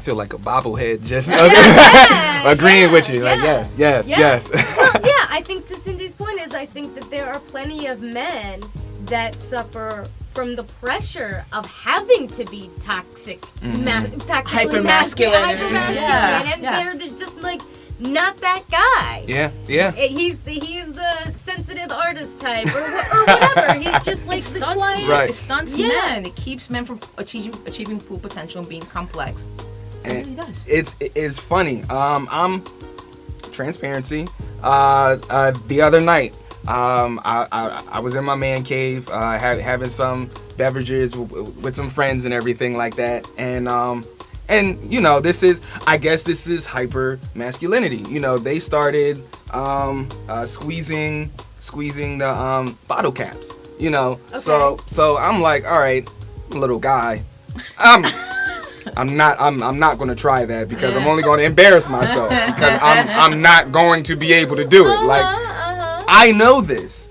feel like a bobblehead just agreeing with you. Like, yes. Well, yeah, I think to Cindy's point is I think that there are plenty of men that suffer from the pressure of having to be toxic, hypermasculine, and they're just like not that guy. Yeah. He's the sensitive artist type or whatever. He's just like the quiet. Right. It stunts men. It keeps men from achieving full potential and being complex. It really does. It's funny. I'm transparency. The other night, I was in my man cave, having some beverages with some friends and everything like that, and this is hyper masculinity. They started squeezing the bottle caps. Okay. So I'm like, all right, little guy, I'm not going to try that because I'm only going to embarrass myself because I'm not going to be able to do it. Like, I know this,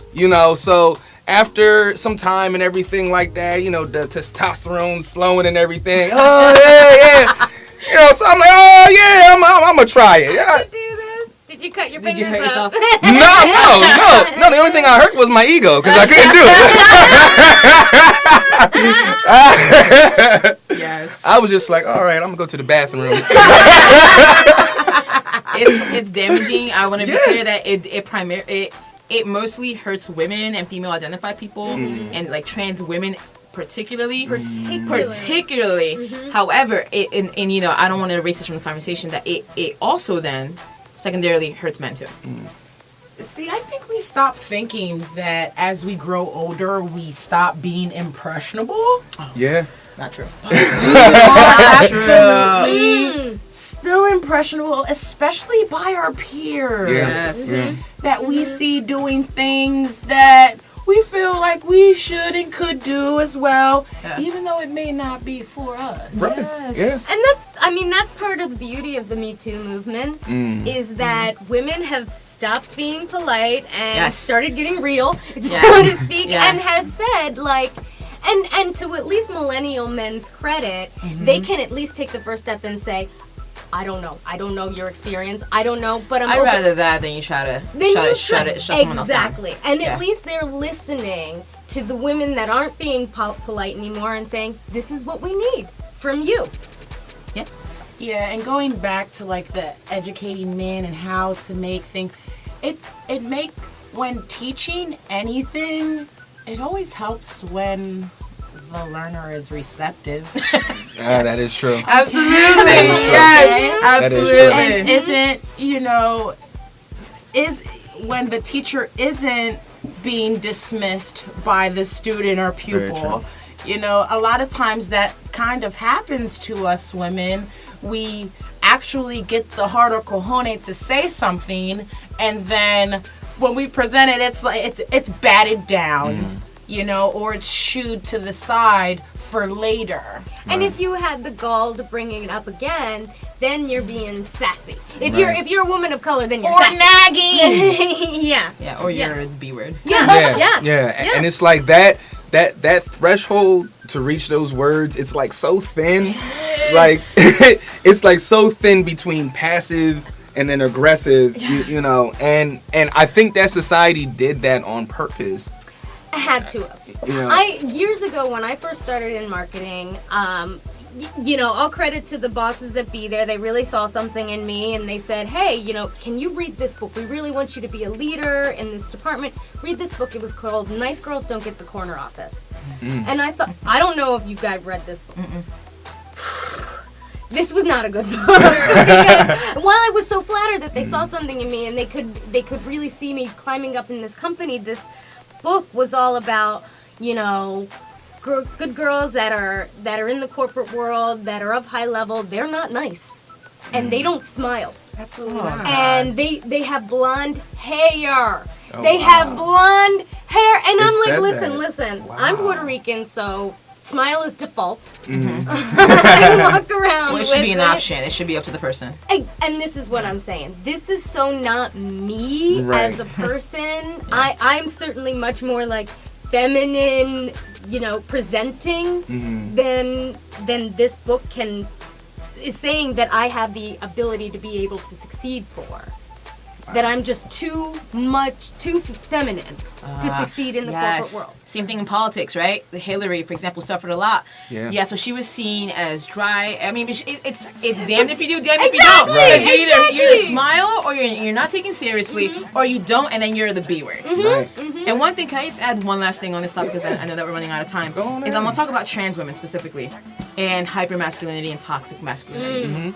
so after some time and everything like that, the testosterone's flowing and everything. Oh, yeah. So I'm like, oh, yeah, I'm going to try it. Yeah. Did you do this? Did you cut your fingers Did you hurt yourself? No. The only thing I hurt was my ego because I couldn't do it. Yes. I was just like, all right, I'm going to go to the bathroom. It's damaging. I want to be clear that it mostly hurts women and female identified people and like trans women particularly. However, I don't want to erase this from the conversation that it also then secondarily hurts men too. See, I think we stop thinking that as we grow older, we stop being impressionable. Yeah. Not true. Absolutely still impressionable, especially by our peers. Yes. That we see doing things that we feel like we should and could do as well, even though it may not be for us. Right. Yes. And that's part of the beauty of the Me Too movement is that women have stopped being polite and started getting real, so to speak, and have said like, and to at least millennial men's credit, they can at least take the first step and say, I don't know your experience. I don't know, but I'd rather that than you try to shut someone else down. Exactly. And at least they're listening to the women that aren't being polite anymore and saying, this is what we need from you. Yeah, and going back to like the educating men and how to make things, when teaching anything, it always helps when the learner is receptive. That is true. Absolutely. Yes. Absolutely. And is when the teacher isn't being dismissed by the student or pupil. A lot of times that kind of happens to us women. We actually get the heart or cojones to say something, and then when we present it, it's like it's batted down. Or it's shooed to the side for later. And if you had the gall to bring it up again, then you're being sassy. If you're a woman of color, then you're or sassy. nagging. Yeah. Yeah, or you're the B word. Yeah. And it's like that. that threshold to reach those words, it's like so thin. Like it's like so thin between passive and then aggressive, you know, and I think that society did that on purpose. I had to. You know. Years ago when I first started in marketing, you know, all credit to the bosses that be there. They really saw something in me and they said, hey, you know, can you read this book? We really want you to be a leader in this department. Read this book. It was called Nice Girls Don't Get the Corner Office. And I thought, I don't know if you guys read this book. This was not a good book. Because while I was so flattered that they saw something in me and they could really see me climbing up in this company, this book was all about, you know, good girls that are in the corporate world, that are of high level. They're not nice, and they don't smile. Absolutely not. And they have blonde hair. They have blonde hair, and I'm like, listen. I'm Puerto Rican, so smile is default. I walk around. Well, it should be an option. It should be up to the person. And this is what I'm saying. This is so not me as a person. I'm certainly much more like feminine, you know, presenting than this book is saying that I have the ability to be able to succeed for. That I'm just too feminine to succeed in the corporate world. Same thing in politics, right? Hillary, for example, suffered a lot. Yeah, so she was seen as dry. I mean, it's damned if you do, damned if you don't. Because you either smile or you're not taken seriously, or you don't, and then you're the B word. And one thing, can I just add one last thing on this topic, because I know that we're running out of time, is I'm going to talk about trans women specifically, and hypermasculinity and toxic masculinity.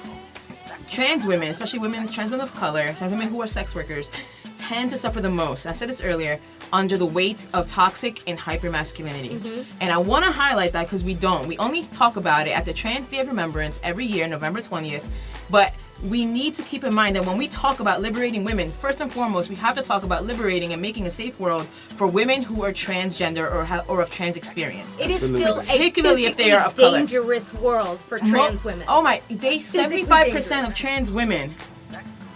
Trans women, especially trans women of color, trans women who are sex workers, tend to suffer the most. I said this earlier, under the weight of toxic and hypermasculinity. And I want to highlight that because we don't. We only talk about it at the Trans Day of Remembrance every year, November 20th. But we need to keep in mind that when we talk about liberating women, first and foremost, we have to talk about liberating and making a safe world for women who are transgender or of trans experience. It is still particularly a if they are of color. dangerous world for trans women. Oh my! 75% of trans women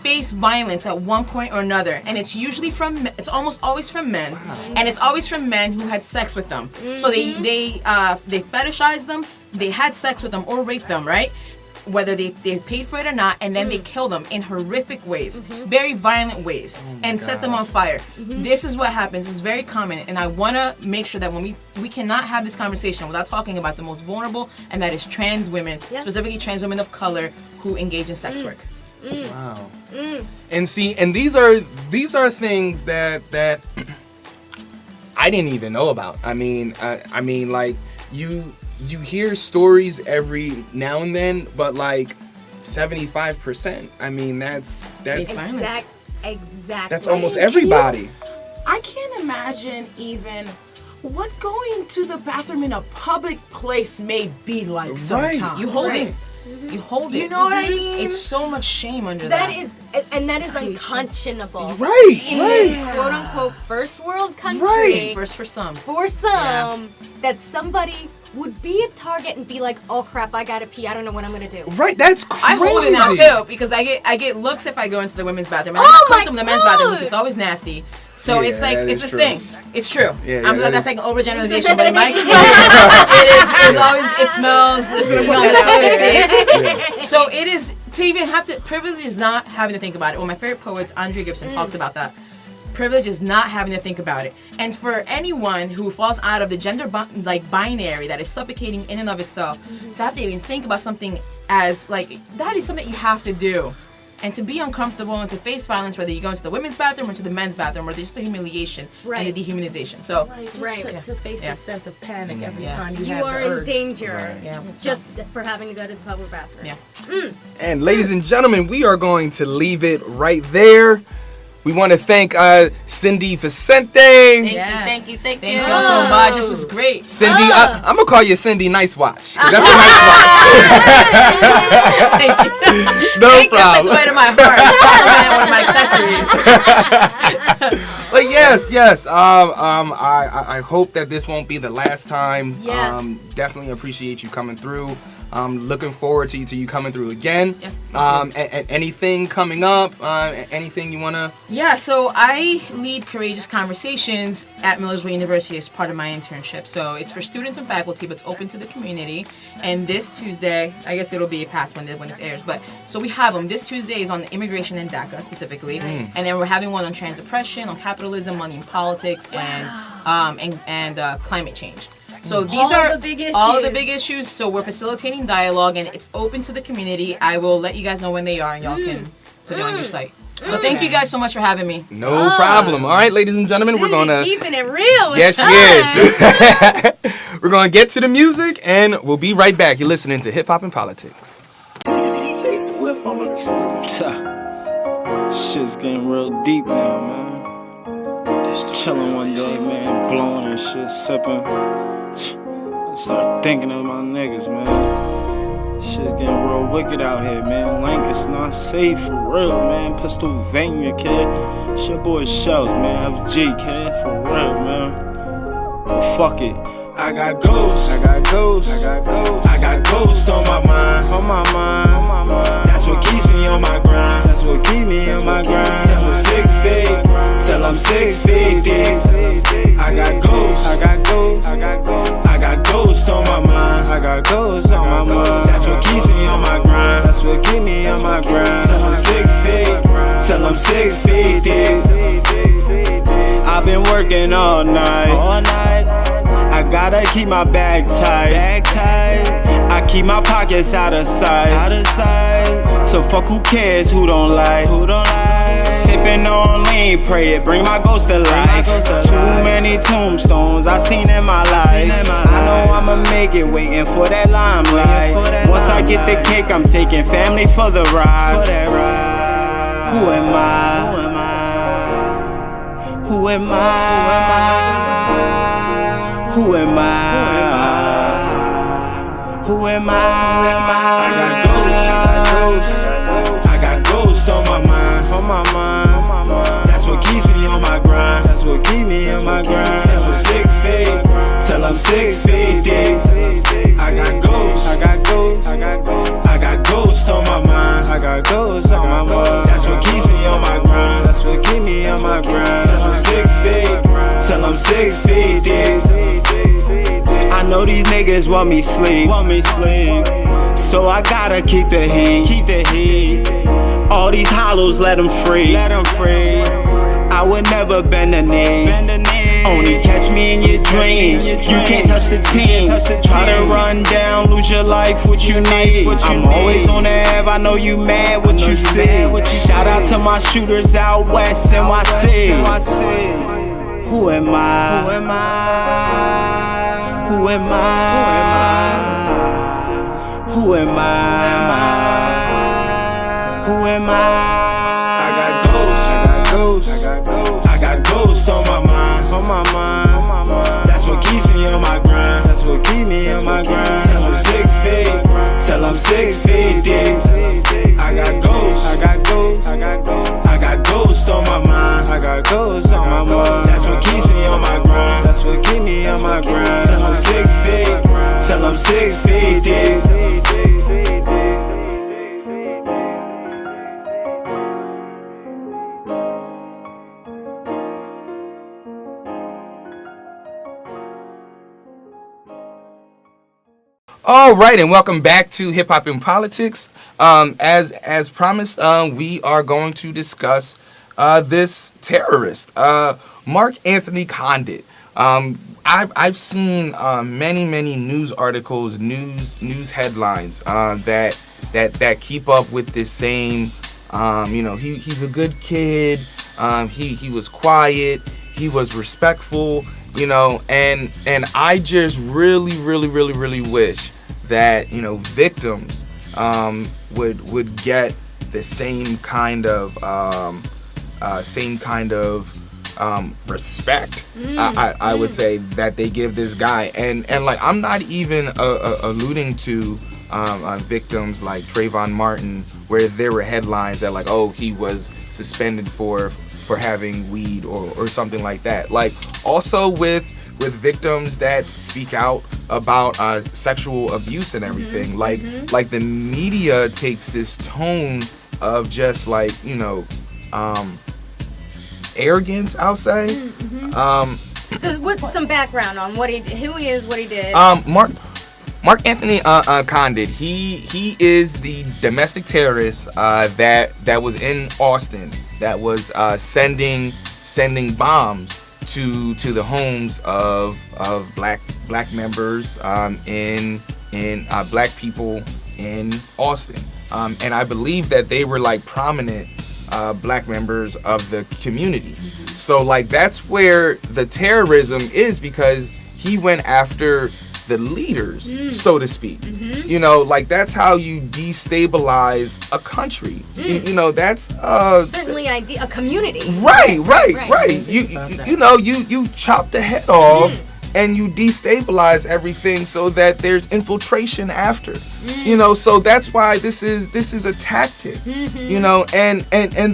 face violence at one point or another, and it's usually it's almost always from men, and it's always from men who had sex with them. So they fetishize them, they had sex with them or raped them, right? Whether they paid for it or not, and then they kill them in horrific ways, very violent ways, and set them on fire. This is what happens. It's very common, and I want to make sure that when we cannot have this conversation without talking about the most vulnerable, and that is trans women, specifically trans women of color who engage in sex work. Wow. And see, and these are things that I didn't even know about. I mean, like you hear stories every now and then, but like 75%. I mean, that's exactly. That's almost everybody. I can't imagine even what going to the bathroom in a public place may be like sometimes. You hold it. You hold it. You know what I mean? It's so much shame under that. That is unconscionable. Right. In this quote unquote first world country. It's first for some. That somebody would be a target and be like, oh crap, I gotta pee, I don't know what I'm gonna do. Right, that's crazy. I hold it now too, because I get looks if I go into the women's bathroom. And I'm not in the men's bathroom because it's always nasty. So it's like, it's a thing. It's true. That's like an overgeneralization, but in my experience, it smells, there's So it is, to even have to, privilege is not having to think about it. One of my favorite poets, Andre Gibson, talks about that. Privilege is not having to think about it. And for anyone who falls out of the gender binary that is suffocating in and of itself, to have to even think about something as like, that is something you have to do. And to be uncomfortable and to face violence, whether you go into the women's bathroom or to the men's bathroom, or just the humiliation and the dehumanization. So, to face this sense of panic every time you are the urge. in danger just for having to go to the public bathroom. And ladies and gentlemen, we are going to leave it right there. We want to thank Cindy Vicente. Thank you so much. This was great. Cindy, I'm going to call you Cindy Nice Watch. That's a nice watch. Thank you. No problem. That's like the way to my heart. It's one of my accessories. But yeah, Yes. I hope that this won't be the last time. Yeah. Definitely appreciate you coming through. Looking forward to you coming through again. Yeah. Anything coming up? Anything you wanna? Yeah, so I lead Courageous Conversations at Millersville University as part of my internship. So it's for students and faculty, but it's open to the community. And this Tuesday, I guess it'll be past when this airs, but so we have them. This Tuesday is on immigration and DACA specifically, and then we're having one on trans oppression, on capitalism, money and politics, and climate change. So these are all the big issues. So we're facilitating dialogue, and it's open to the community. I will let you guys know when they are, and y'all can put it on your site. So thank you guys so much for having me. No problem. All right, ladies and gentlemen, we're gonna keeping it real. Yes, she is. We're gonna get to the music, and we'll be right back. You're listening to Hip Hop and Politics. Shit's getting real deep now, man. Just chilling one day, man, blowing and shit, sipping. I start thinking of my niggas, man. Shit's getting real wicked out here, man. Lancaster not safe for real, man. Pennsylvania, kid. Shit, boy, Shells, man. FG, kid, for real, man. But fuck it. I got ghosts, I got ghosts, I got ghosts, I got ghosts on my mind, on my mind. That's what keeps me on my grind, that's what keeps me on my grind. Till I'm 6 feet, till I'm 6 feet deep. I got ghosts, I got ghosts, I got ghosts, I got ghosts on my mind, I got ghosts on my mind. That's what keeps me on my grind, that's what keeps me on my grind. Till I'm 6 feet, till I'm 6 feet deep. I've been working all night, all night. I gotta keep my bag tight. I keep my pockets out of sight. So fuck who cares, who don't like. Sipping on lean, pray it bring my ghost to life. Too many tombstones I seen in my life. I know I'ma make it, waiting for that limelight. Once I get the cake, I'm taking family for the ride. Who am I? Who am I? Who am I? Who am I? I got ghosts, I got ghosts on my mind, on my mind. That's what keeps me on my grind, that's what keeps me on my grind. Till I'm 6 feet, till I'm 6 feet deep. I got ghosts, I got ghosts, I got ghosts, I got ghosts on my mind, I got ghosts on my mind. That's what keeps me on my grind, that's what keeps me on my grind. Till I'm 6 feet, till I'm 6 feet deep. I know these niggas want me sleep, so I gotta keep the heat, All these hollows, let them free, I would never bend the knee, Only catch me in your dreams, you can't touch the team. Try to run down, lose your life, what you need. I'm always on the ave, I know you mad, what you see. Shout out to my shooters out west, NYC. Who am I? Who am I? Who am I? Who am I? Who am I? I got ghosts, I got ghosts, I got ghosts, I got ghosts on my mind, on my mind. That's what keeps me on my grind, that's what keeps me on my grind. Till I'm 6 feet, till I'm 6 feet deep. I got ghosts, I got ghosts, I got ghosts, I got ghosts on my mind, I got ghosts on my mind. That's what keeps me on my grind, that's what keeps me on my grind. Till I'm 6 feet, till I'm 6 feet deep. All right, and welcome back to Hip Hop and Politics. As promised, we are going to discuss this terrorist, Mark Anthony Condit. I've seen many news articles, news headlines that keep up with this same. He's a good kid. He was quiet. He was respectful. And I just really wish that victims would get the same kind of respect. I would say that they give this guy, and like I'm not even alluding to victims like Trayvon Martin, where there were headlines that like, oh, he was suspended for for having weed or something like that. Like also with victims that speak out about sexual abuse and everything. Like the media takes this tone of just like, you know, arrogance, I'll say. So what some background on who he is, what he did. Mark Anthony Condit, he is the domestic terrorist that was in Austin, that was sending bombs to the homes of black members in black people in Austin, and I believe that they were like prominent black members of the community. So like that's where the terrorism is, because he went after the leaders, so to speak. You know, like that's how you destabilize a country. You know, that's certainly a community. Right. You chop the head off and you destabilize everything so that there's infiltration after. You know, so that's why this is a tactic. You know, and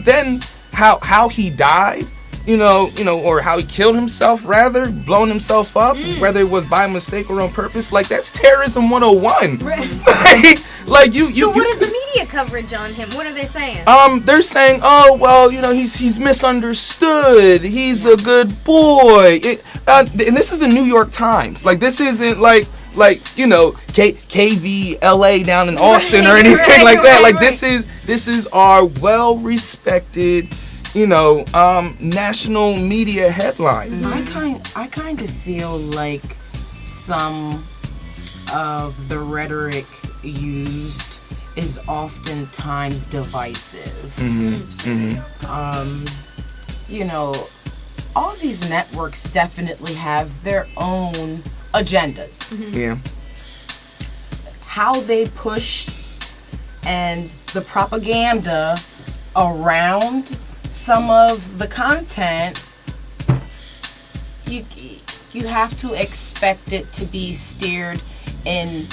then how he died, you know, or how he killed himself, rather, blown himself up, whether it was by mistake or on purpose, like that's terrorism 101. Right? Like you. So what is the media coverage on him? What are they saying? They're saying, oh well, you know, he's misunderstood. He's a good boy. And this is the New York Times. Like this isn't like you know KVLA down in Austin or anything like that. Like this is our well respected, you know, national media headlines. I kind of feel like some of the rhetoric used is oftentimes divisive. You know, all these networks definitely have their own agendas. Yeah. How they push and the propaganda around some of the content, you have to expect it to be steered in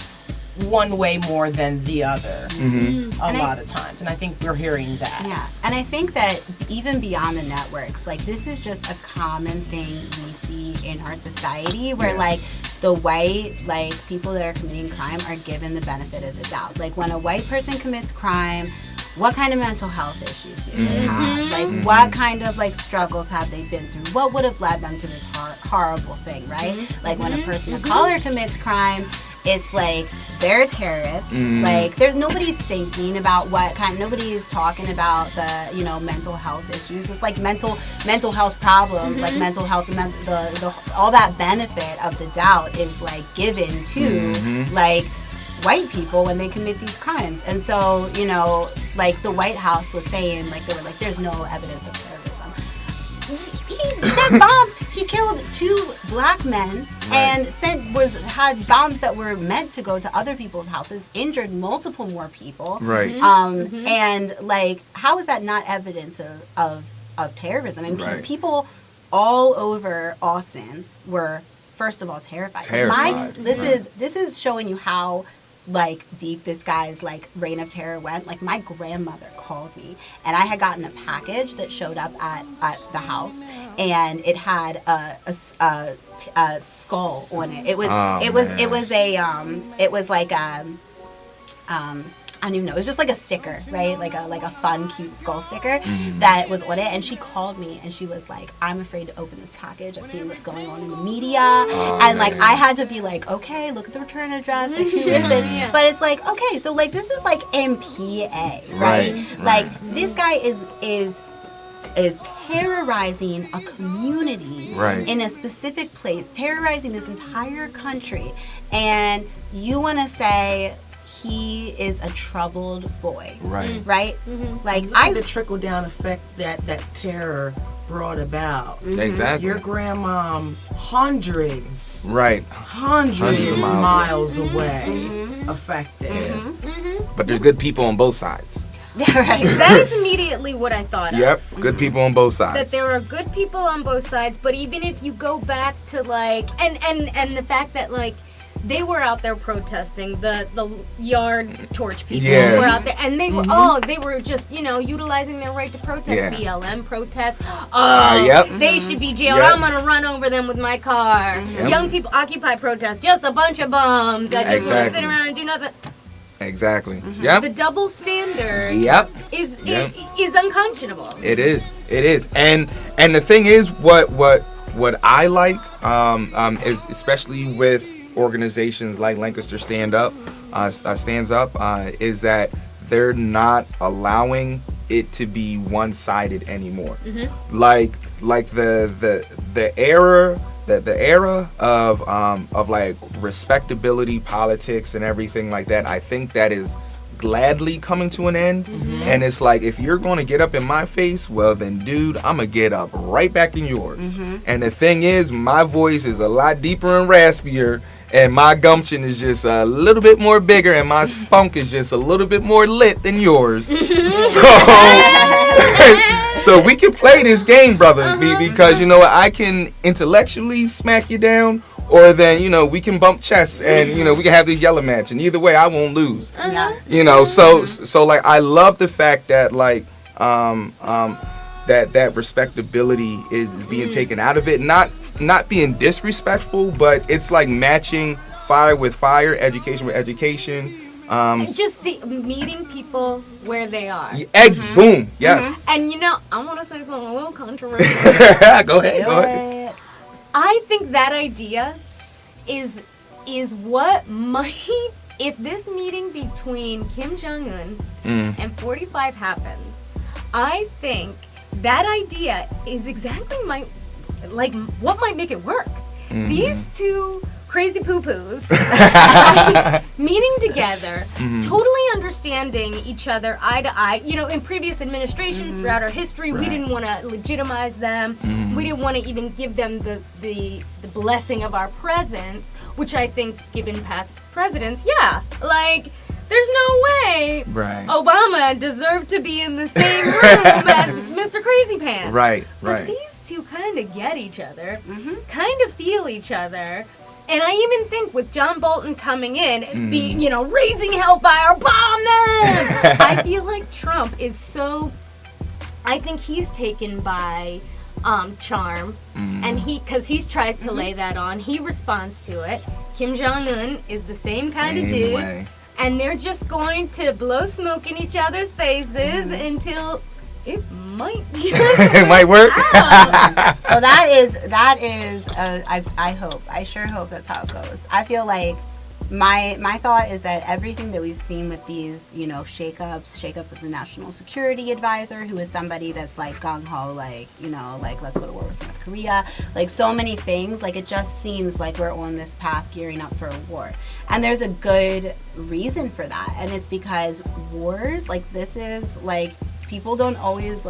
one way more than the other a lot of times, and I think we're hearing that. Yeah, and I think that even beyond the networks, like this is just a common thing we see in our society, where like the white, like people that are committing crime are given the benefit of the doubt. Like when a white person commits crime, what kind of mental health issues do they have? Like what kind of like struggles have they been through? What would have led them to this horrible thing, right? Like when a person of color commits crime, it's like they're terrorists. Like there's nobody's thinking about nobody's talking about the, you know, mental health issues. It's like mental health problems, like mental health, the all that benefit of the doubt is like given to like white people when they commit these crimes. And so, you know, like the White House was saying, like they were like, there's no evidence of terrorism. He sent bombs. He killed 2 black men and had bombs that were meant to go to other people's houses, injured multiple more people. Right. And like, how is that not evidence of terrorism? I mean, people all over Austin were, first of all, terrified. This is showing you how like deep this guy's like reign of terror went. Like my grandmother called me, and I had gotten a package that showed up at the house, and it had a skull on it. It was like I don't even know. It was just like a sticker, right? Like a fun, cute skull sticker that was on it. And she called me and she was like, "I'm afraid to open this package. I've seen what's going on in the media." And like I had to be like, "Okay, look at the return address. Like who is this?" But it's like, okay, so like this is like MPA, right? Like this guy is terrorizing a community in a specific place, terrorizing this entire country, and you want to say he is a troubled boy, right? Like the trickle down effect that terror brought about. Exactly. Your grandma, hundreds of miles away, affected. But there's good people on both sides. Right. That is immediately what I thought of. Yep, good people on both sides. That there are good people on both sides, but even if you go back to like, and the fact that like, they were out there protesting. The yard torch people Yeah. were out there, and they were they were just utilizing their right to protest. Yeah. BLM protest. Yep. They should be jailed. Yep. I'm gonna run over them with my car. Yep. Young people Occupy protest. Just a bunch of bums that just want to sit Exactly. around and do nothing. Exactly. Yep. The double standard Yep. is Yep. is unconscionable. It is. It is. And the thing is, what I like is, especially with organizations like Lancaster Stands Up, is that they're not allowing it to be one-sided anymore. Like the era. The era of like respectability politics and everything like that, I think that is gladly coming to an end. And it's like, if you're gonna get up in my face, well then dude, I'm gonna get up right back in yours. And the thing is, my voice is a lot deeper and raspier, and my gumption is just a little bit more bigger, and my spunk is just a little bit more lit than yours. So we can play this game, brother, because I can intellectually smack you down, or then we can bump chests, and we can have this yellow match, and either way I won't lose. So like, I love the fact that like that respectability is being taken out of it, not being disrespectful, but it's like matching fire with fire, education with education. Just meeting people where they are. Boom. Yes. And I want to say something a little controversial. Go ahead. I think that idea is what might, if this meeting between Kim Jong-un and 45 happens, I think that idea is exactly what might make it work. These two crazy poo-poos meeting togetger, totally understanding each other eye to eye. In previous administrations throughout our history, we didn't want to legitimize them. We didn't want to even give them the blessing of our presence, which I think, given past presidents, there's no way Obama deserved to be in the same room as Mr. Crazy Pants. Right. But these two kind of get each other, kind of feel each other. And I even think with John Bolton coming in, raising hellfire, bomb them! I feel like Trump is so... I think he's taken by charm, and because he tries to lay that on, he responds to it. Kim Jong-un is the same kind of dude, way. And they're just going to blow smoke in each other's faces until... It might just it might work. Well, that is. I sure hope that's how it goes. I feel like my thought is that everything that we've seen with these, shake up with the National Security Advisor, who is somebody that's like gung ho, let's go to war with North Korea, so many things. It just seems like we're on this path gearing up for a war, and there's a good reason for that, and it's because wars this is people don't always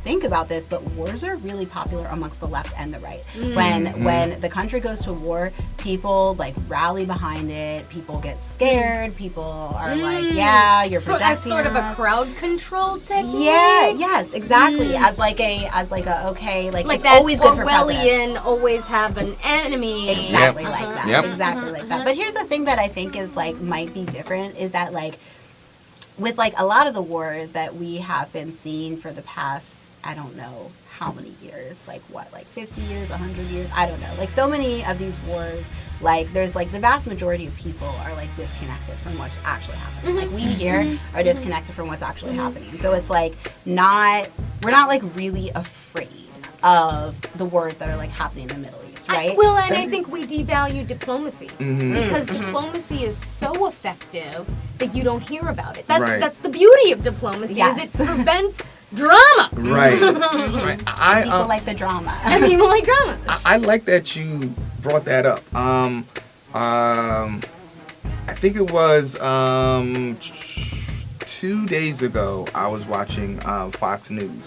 think about this, but wars are really popular amongst the left and the right. When the country goes to war, people rally behind it. People get scared. People are you're protecting as sort of a us. crowd control technique. Yeah. Yes. Exactly. As okay. Like it's that always good for Orwellian presidents. always have an enemy. Exactly like that. Yep. Exactly like that. But here's the thing that I think is might be different is that with a lot of the wars that we have been seeing for the past, I don't know how many years, 50 years, 100 years, I don't know. So many of these wars, there's the vast majority of people are disconnected from what's actually happening. We here are disconnected from what's actually happening. So it's we're not really afraid of the wars that are happening in the Middle East, right? And I think we devalue diplomacy because diplomacy is so effective that you don't hear about it. That's the beauty of diplomacy. Yes. Is it prevents drama. Right. People like the drama. And people like drama. I like that you brought that up. I think it was 2 days ago. I was watching Fox News.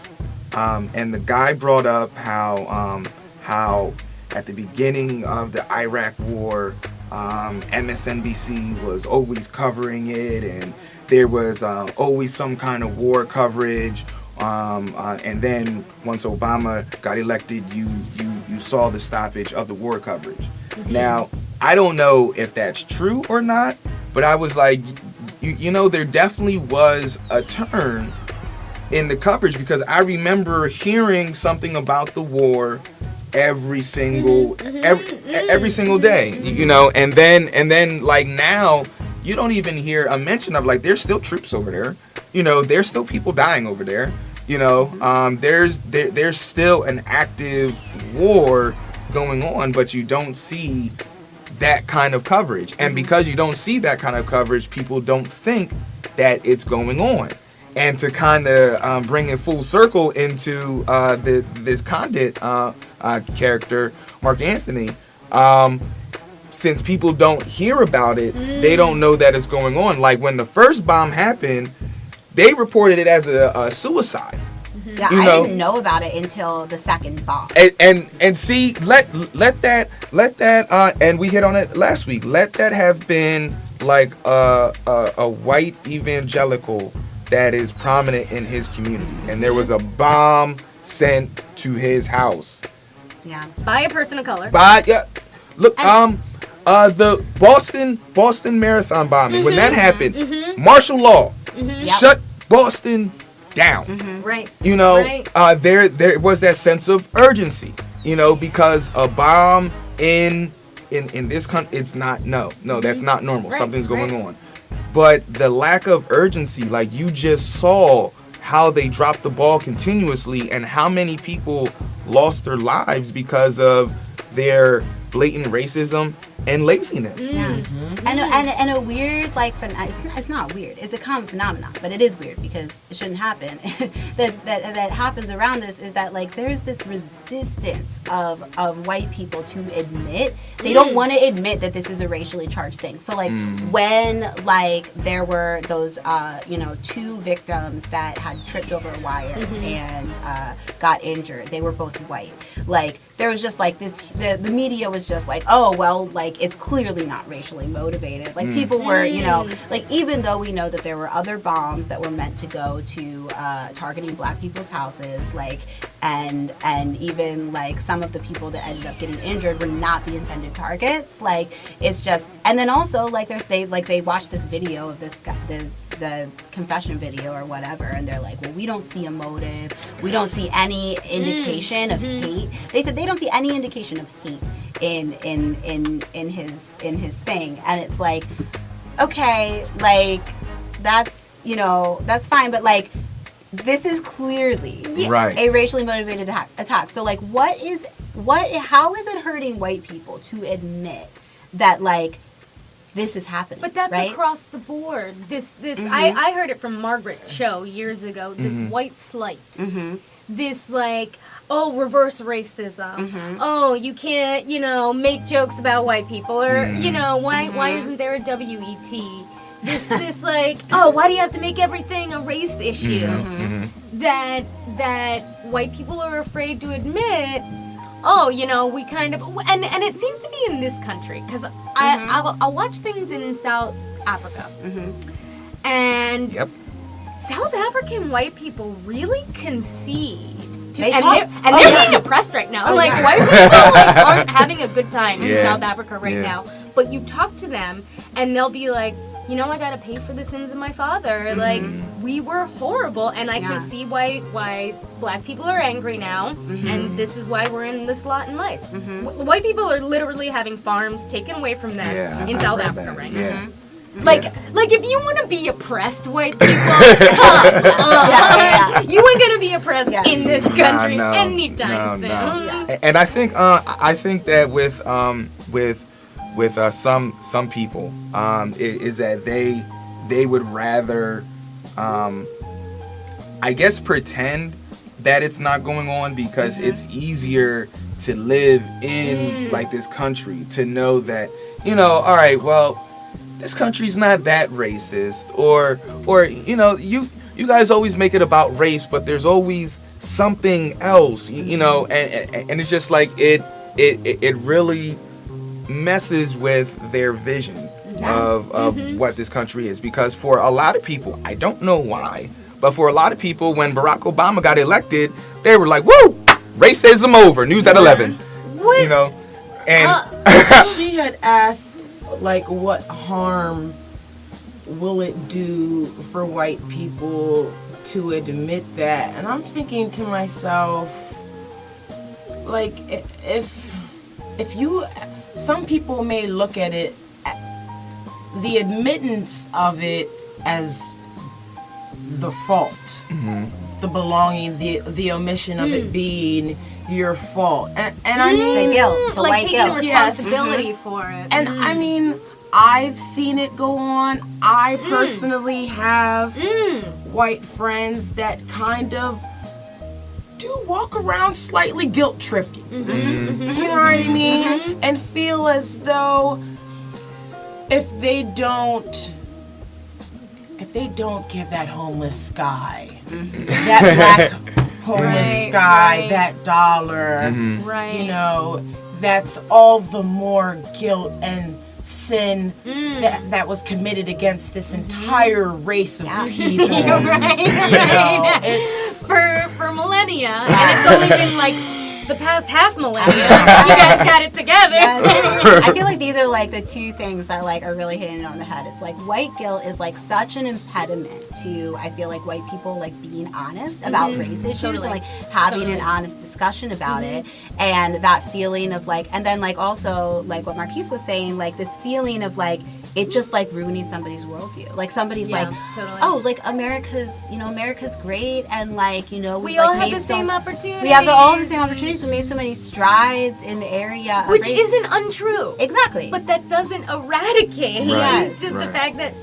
And the guy brought up how at the beginning of the Iraq War, MSNBC was always covering it, and there was always some kind of war coverage. And then once Obama got elected, you saw the stoppage of the war coverage. Now, I don't know if that's true or not, but I was like, you know, there definitely was a turn in the coverage, because I remember hearing something about the war every single day, you know, and then like now you don't even hear a mention of, like, there's still troops over there, you know, there's still people dying over there, you know, there's still an active war going on, but you don't see that kind of coverage. And because you don't see that kind of coverage, people don't think that it's going on. And to kind of bring it full circle into this Condit character, Mark Anthony, since people don't hear about it, they don't know that it's going on. Like when the first bomb happened, they reported it as a suicide. Yeah, you I know? didn't know about it until the second bomb. And see, let that and we hit on it last week. Let that have been like a white evangelical that is prominent in his community, and there was a bomb sent to his house. Yeah. By a person of color. Look, the Boston Marathon bombing, when that happened, martial law shut Boston down. Right. You know, there was that sense of urgency, you know, because a bomb in this country, it's not, no, that's not normal. Something's going on. But the lack of urgency, like you just saw how they dropped the ball continuously and how many people lost their lives because of their blatant racism and laziness. Yeah. And a weird, like, it's not weird. It's a common phenomenon, but it is weird because it shouldn't happen. that happens around this is that, like, there's this resistance of white people to admit. They don't want to admit that this is a racially charged thing. So, like, when, like, there were those, two victims that had tripped over a wire and got injured, they were both white. Like, there was just, like, this, the media was just like, oh, well, like, it's clearly not racially motivated. Like, people were, you know, like, even though we know that there were other bombs that were meant to go to targeting black people's houses, like, and even, like, some of the people that ended up getting injured were not the intended targets. Like, it's just, and then also, like, they watched this video of this guy, the confession video or whatever, and they're like, well, we don't see a motive. We don't see any indication of hate. They said they don't see any indication of hate in his thing, and it's like, okay, like, that's, you know, that's fine, but, like, this is clearly a racially motivated attack. So, like, how is it hurting white people to admit that, like, this is happening? But that's right? across the board. I heard it from Margaret Cho years ago. This white slight. This, like, oh, reverse racism. Oh, you can't, you know, make jokes about white people, or you know, why isn't there a WET? This like, oh, why do you have to make everything a race issue? That white people are afraid to admit. Oh, you know, we kind of, and it seems to be in this country, because I'll watch things in South Africa, and South African white people really concede. They're being oppressed right now. White people aren't having a good time in South Africa right now. But you talk to them, and they'll be like, you know, I gotta pay for the sins of my father. Like, we were horrible, and I can see why black people are angry now, and this is why we're in this lot in life. White people are literally having farms taken away from them in South Africa right now. Like if you want to be oppressed, white people, you ain't gonna be oppressed in this country anytime soon. And I think that with some people, is that they would rather, I guess, pretend that it's not going on, because it's easier to live in like this country, to know that, you know, all right, well, this country's not that racist, or you know, you guys always make it about race, but there's always something else, you know, and it's just like it really messes with their vision of what this country is. Because for a lot of people, I don't know why, but for a lot of people, when Barack Obama got elected, they were like, woo, racism over, news at 11. What? You know, And she had asked, like, what harm will it do for white people to admit that? And I'm thinking to myself, like, if you, some people may look at it, the admittance of it as the fault, the belonging, the omission of it being your fault, and I mean the guilt, the like white taking guilt. responsibility for it. And I mean, I've seen it go on. I personally have white friends that kind of do walk around slightly guilt tripping. You know what I mean? And feel as though if they don't give that homeless guy, that black homeless guy, that dollar, you know, that's all the more guilt and sin that was committed against this entire race of people. You know, it's for millennia, and it's only been like the past half millennia. You guys got it together. Yes. I feel like these are like the two things that like are really hitting it on the head. It's like white guilt is like such an impediment to, I feel like, white people like being honest about race issues and like having an honest discussion about it, and that feeling of like, and then like also like what Marquise was saying, like this feeling of like it just like ruining somebody's worldview. Like somebody's like, oh, like America's great, and like, you know, we like all have made the same opportunities. We have all the same opportunities. We made so many strides in the area, which isn't untrue. Exactly. But that doesn't eradicate Yes. just the fact that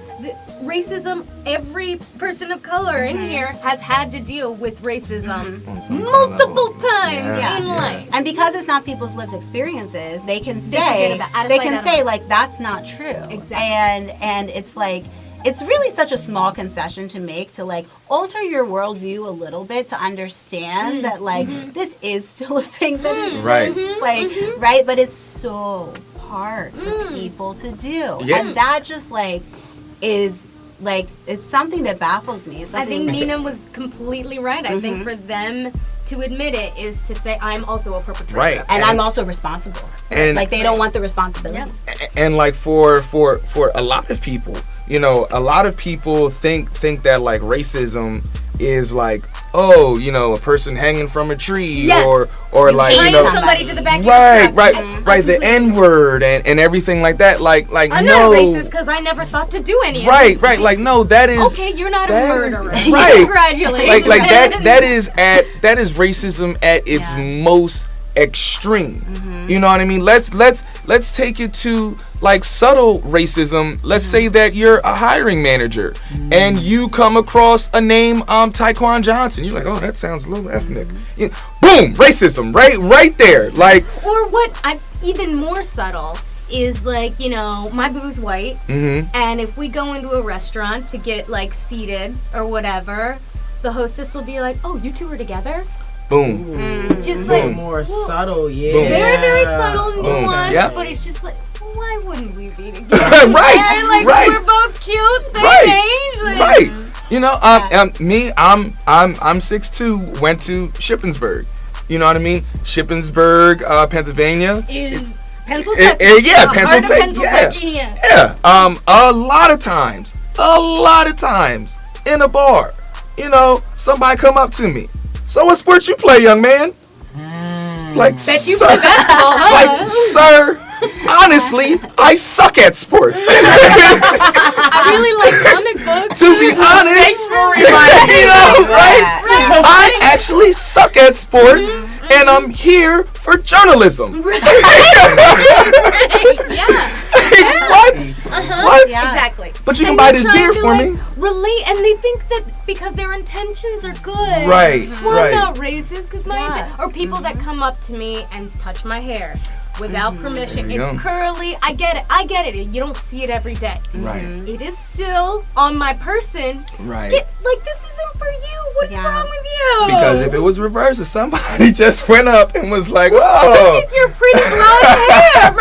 racism, every person of color in here has had to deal with racism multiple times in life. And because it's not people's lived experiences, they can say like that's not true. Exactly. And it's like it's really such a small concession to make to like alter your worldview a little bit to understand that like this is still a thing that exists. Right? But it's so hard for people to do. Yeah. And that just like is like, it's something that baffles me. It's I something think Nina was completely right. I think for them to admit it is to say, I'm also a perpetrator. Right. And I'm also responsible. And like, they don't want the responsibility. And like for a lot of people, you know, a lot of people think that like racism is like, oh, you know, a person hanging from a tree, or like, you know, somebody to the back right, the N-word and everything like that. Like I'm no, not a racist because I never thought to do any of right, this. like no, that is okay. You're not a murderer. Right. Congratulations. Like that is racism at its most extreme. You know what I mean? Let's take it to like subtle racism. Let's say that you're a hiring manager and you come across a name Taekwon Johnson. You're like, oh, that sounds a little ethnic. You know, boom, racism, right there. Like, or what even more subtle is like, you know, my boo's white, and if we go into a restaurant to get like seated or whatever, the hostess will be like, oh, you two are together? Boom. Just Boom. like More subtle, yeah. Boom. Very, very subtle nuance, Yep. but it's just like, why wouldn't we be together? Right. Like we're both cute, same age. Like, Right. You know, me, I'm 6'2", went to Shippensburg. You know what I mean? Shippensburg, Pennsylvania. Is Pennsylvania? Pennsylvania. Yeah. A lot of times in a bar, you know, somebody come up to me. So what sport you play, young man? Like, bet you play basketball, huh? Like, sir, honestly, I suck at sports. I really like comic books. To be honest, thanks for reminding me. You know, right? I actually suck at sports, and I'm here for journalism. Right. Yeah. What? Exactly. But you can And buy they're this trying beer to, for like, me. Relate, and they think that because their intentions are good. Right, Well, right. I'm not racist because or people that come up to me and touch my hair without permission. There you It's go. curly. I get it. You don't see it every day. Right. It is still on my person. Right. Like, this isn't for you. What's wrong with you? Because if it was reversed, if somebody just went up and was like, Look oh, at your pretty blonde hair.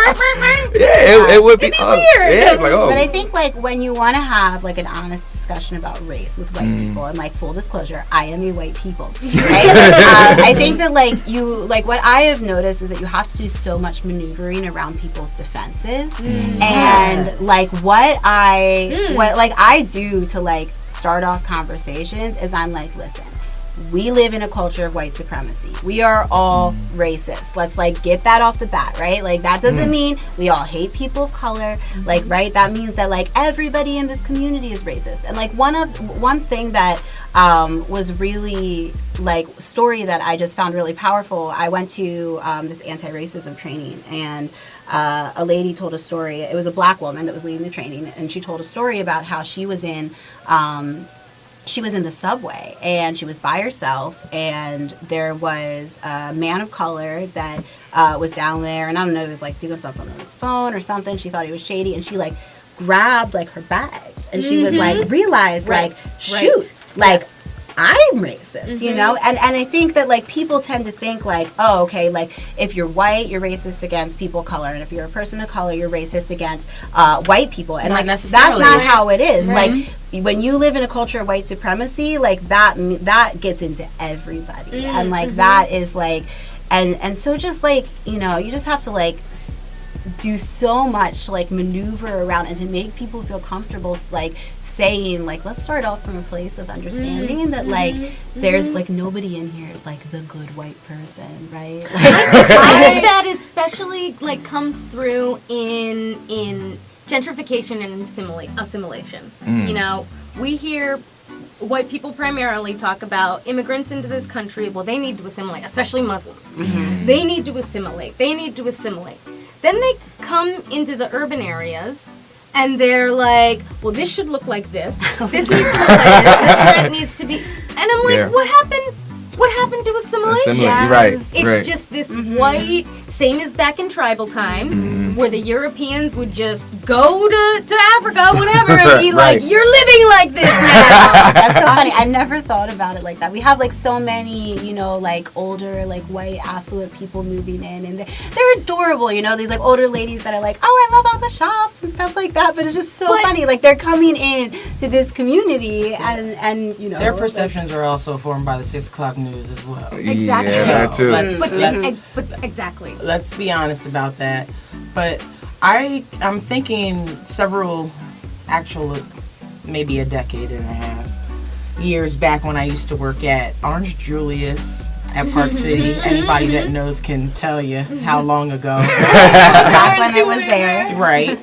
yeah, it would be weird. Yeah, like, oh. But I think like when you want to have like an honest discussion about race with white people, and like full disclosure, I am a white people, right? I think that like what I have noticed is that you have to do so much maneuvering around people's defenses and like what I do to like start off conversations is I'm like, listen, we live in a culture of white supremacy. We are all racist. Let's like get that off the bat, right? Like that doesn't mean we all hate people of color. Like, right? That means that like everybody in this community is racist. And like one thing that was really like story that I just found really powerful. I went to this anti-racism training, and a lady told a story. It was a black woman that was leading the training, and she told a story about how she was in the subway and she was by herself, and there was a man of color that was down there, and I don't know, he was like doing something on his phone or something. She thought he was shady, and she like grabbed like her bag, and she was like realized like shoot, like I'm racist, you know? And I think that like people tend to think like, oh, okay, like if you're white, you're racist against people of color, and if you're a person of color, you're racist against white people. And Not like necessarily. that's not how it is. Like when you live in a culture of white supremacy, like that gets into everybody. And like that is like, and so just like, you know, you just have to like do so much to like maneuver around and to make people feel comfortable like saying like, let's start off from a place of understanding that like there's like nobody in here is like the good white person, right? I think that especially like comes through in gentrification and assimilation. You know, we hear white people primarily talk about immigrants into this country. Well, they need to assimilate, especially Muslims. They need to assimilate. Then they come into the urban areas and they're like, well, this should look like this. This needs to look like this rent needs to be. And I'm like, what happened? What happened to assimilation? Right. It's just this white, same as back in tribal times, where the Europeans would just go to Africa, whatever, and be like, you're living like this now. That's so funny. I never thought about it like that. We have like so many, you know, like older, like white, affluent people moving in, and they're adorable, you know, these like older ladies that are like, oh, I love all the shops and stuff like that, but it's just so funny. Like they're coming in to this community and you know. Their perceptions are also formed by the 6 o'clock news as well. Exactly. Yeah, that too. But exactly. Let's be honest about that. But I'm thinking maybe a decade and a half years back when I used to work at Orange Julius at Park City. Anybody that knows can tell you how long ago. That's when it was there. Right.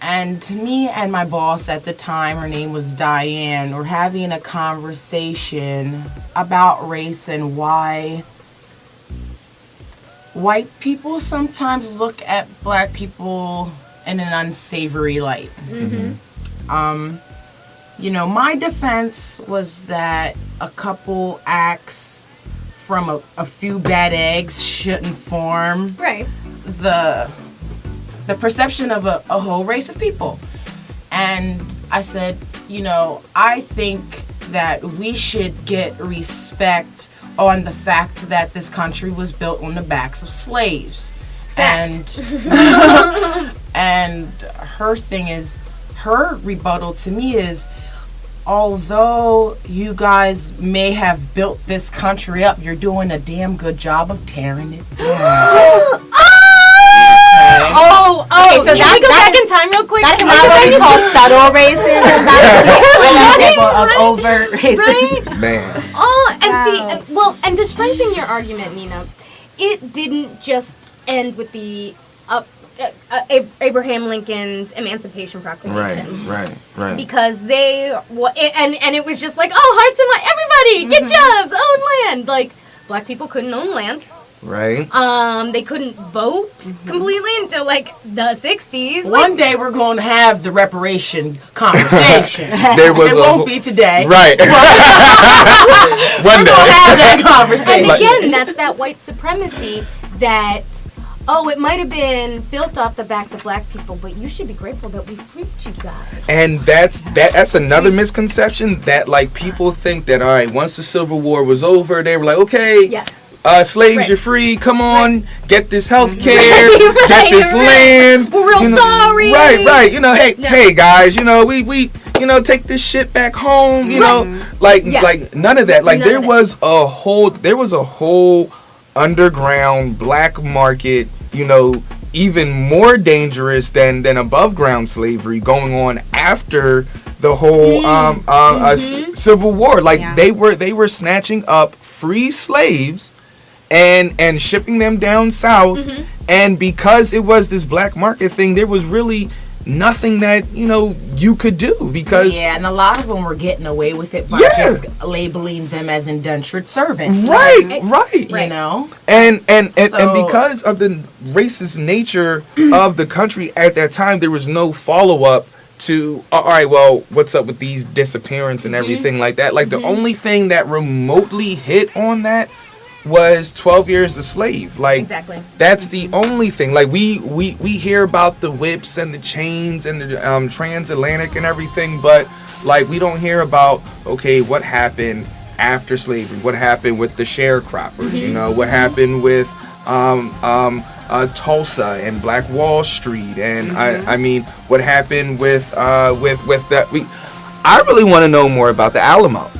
And me and my boss at the time, her name was Diane, were having a conversation about race and why white people sometimes look at black people in an unsavory light. You know, my defense was that a couple acts from a few bad eggs shouldn't form the perception of a whole race of people. And I said, you know, I think that we should get respect on the fact that this country was built on the backs of slaves. And her thing is, her rebuttal to me is, although you guys may have built this country up, you're doing a damn good job of tearing it down. Okay, so can we go back in time real quick? That's not what we call subtle racism. That's an example of overt racism. Right? Man. Oh, and see, and to strengthen your argument, Nina, it didn't just end with the Abraham Lincoln's Emancipation Proclamation. Right. Because and it was just like, oh, hearts and mind, everybody, get jobs, own land. Like, black people couldn't own land. Right. They couldn't vote completely until like the 60s. One day we're going to have the reparation conversation. It won't be today. Right. One day. We'll have that conversation. And again, that's that white supremacy that, it might have been built off the backs of black people, but you should be grateful that we freed you guys. And that's another misconception that like people think that, all right, once the Civil War was over, they were like, okay. Yes. Slaves, you're free. Come on, get this health care, get this land. We're real sorry. Right. You know, hey guys, you know, we take this shit back home. You know, like none of that. Like there was a whole underground black market, even more dangerous than above ground slavery going on after the whole Civil War. Like they were snatching up free slaves and shipping them down south, and because it was this black market thing, there was really nothing that you could do, because and a lot of them were getting away with it by just labeling them as indentured servants. Right. And because of the racist nature of the country at that time, there was no follow-up to, all right, well, what's up with these disappearance and everything like that. Like the only thing that remotely hit on that was 12 Years a Slave. Like that's the only thing. Like we hear about the whips and the chains and the transatlantic and everything, but like we don't hear about, okay, what happened after slavery, what happened with the sharecroppers, what happened with Tulsa and Black Wall Street, and I mean what happened with that. I really want to know more about the Alamo.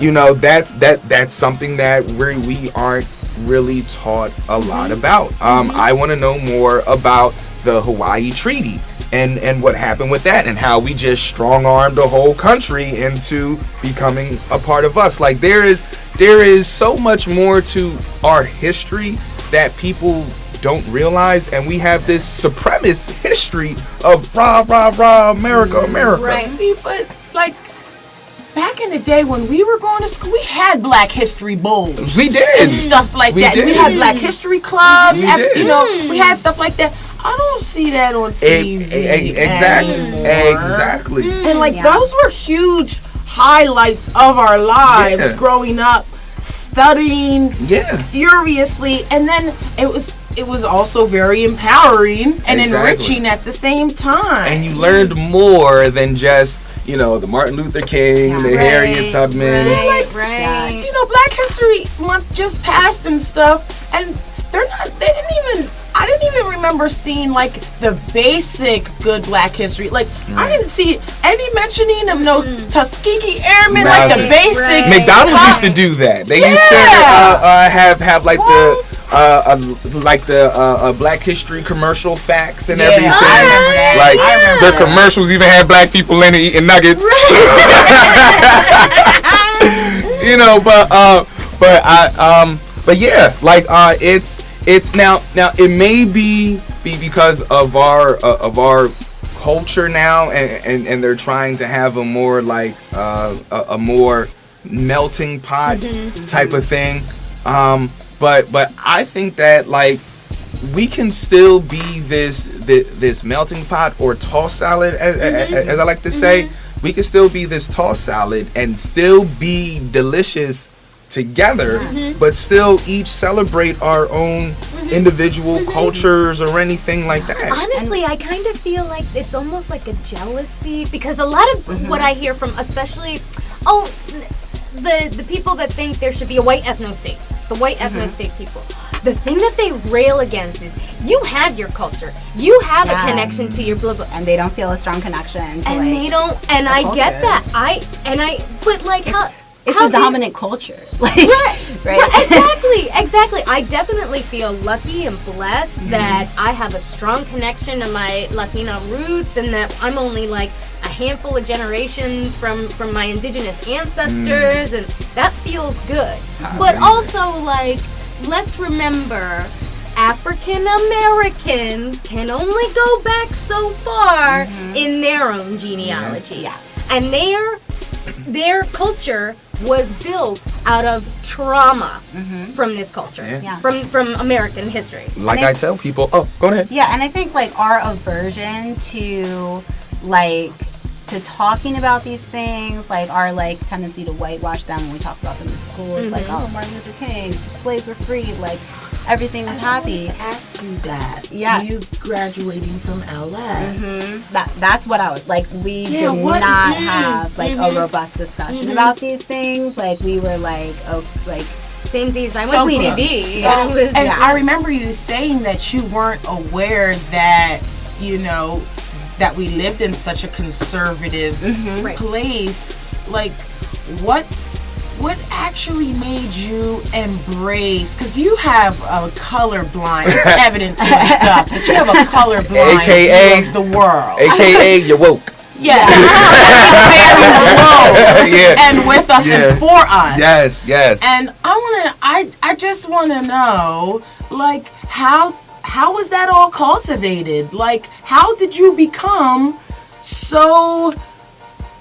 That's something that we aren't really taught a lot about. I want to know more about the Hawaii Treaty and what happened with that, and how we just strong-armed the whole country into becoming a part of us. Like there is so much more to our history that people don't realize, and we have this supremacist history of rah rah rah America. Right. See, but like back in the day when we were going to school, we had Black History Bowls. We did. And stuff like that. We had Black History Clubs. We had stuff like that. I don't see that on TV Exactly. And like those were huge highlights of our lives growing up, studying furiously, and then it was also very empowering and enriching at the same time. And you learned more than just the Martin Luther King, the Harriet Tubman. Black History Month just passed and stuff, and I didn't even remember seeing like the basic good Black history. Like I didn't see any mentioning of no Tuskegee Airmen, like the basic. McDonald's used to do that. They used to have like the Black History commercial facts and everything. I remember that. Like their commercials even had black people in it eating nuggets. It's now it may be because of our culture now, and they're trying to have a more like a more melting pot type of thing. But I think that like we can still be this melting pot or tossed salad, as I like to say. We can still be this tossed salad and still be delicious together, but still each celebrate our own individual cultures or anything like that. Honestly, I kind of feel like it's almost like a jealousy, because a lot of what I hear from, especially the people that think there should be a white ethno-state, the white ethno-state people, the thing that they rail against is you have your culture, you have a connection to your blah blah, and they don't feel a strong connection to, and like, they don't, and I culture. Get that, but like it's a dominant culture. Like, right. Exactly. I definitely feel lucky and blessed that I have a strong connection to my Latino roots, and that I'm only like a handful of generations from my indigenous ancestors, and that feels good. But also, like, let's remember, African Americans can only go back so far in their own genealogy. And their culture was built out of trauma from this culture, from American history. Like I tell people, go ahead. Yeah, and I think like our aversion to talking about these things, like our like tendency to whitewash them when we talk about them in school, it's like, oh, Martin Luther King, slaves were freed, like everything was happy. I wanted to ask you that. Yeah. You graduating from LS. That's what I would like. We did not have like a robust discussion about these things. Like we were like, Samesies. I went to CB. And I remember you saying that you weren't aware that that we lived in such a conservative place. Like, what what actually made you embrace, because you have a colorblind, it's evident to me, Duck, that you have a colorblind AKA view of the world. AKA you're woke. Yes. Very low. Yeah. And with us and for us. Yes. And I just want to know, like, how was that all cultivated? Like, how did you become so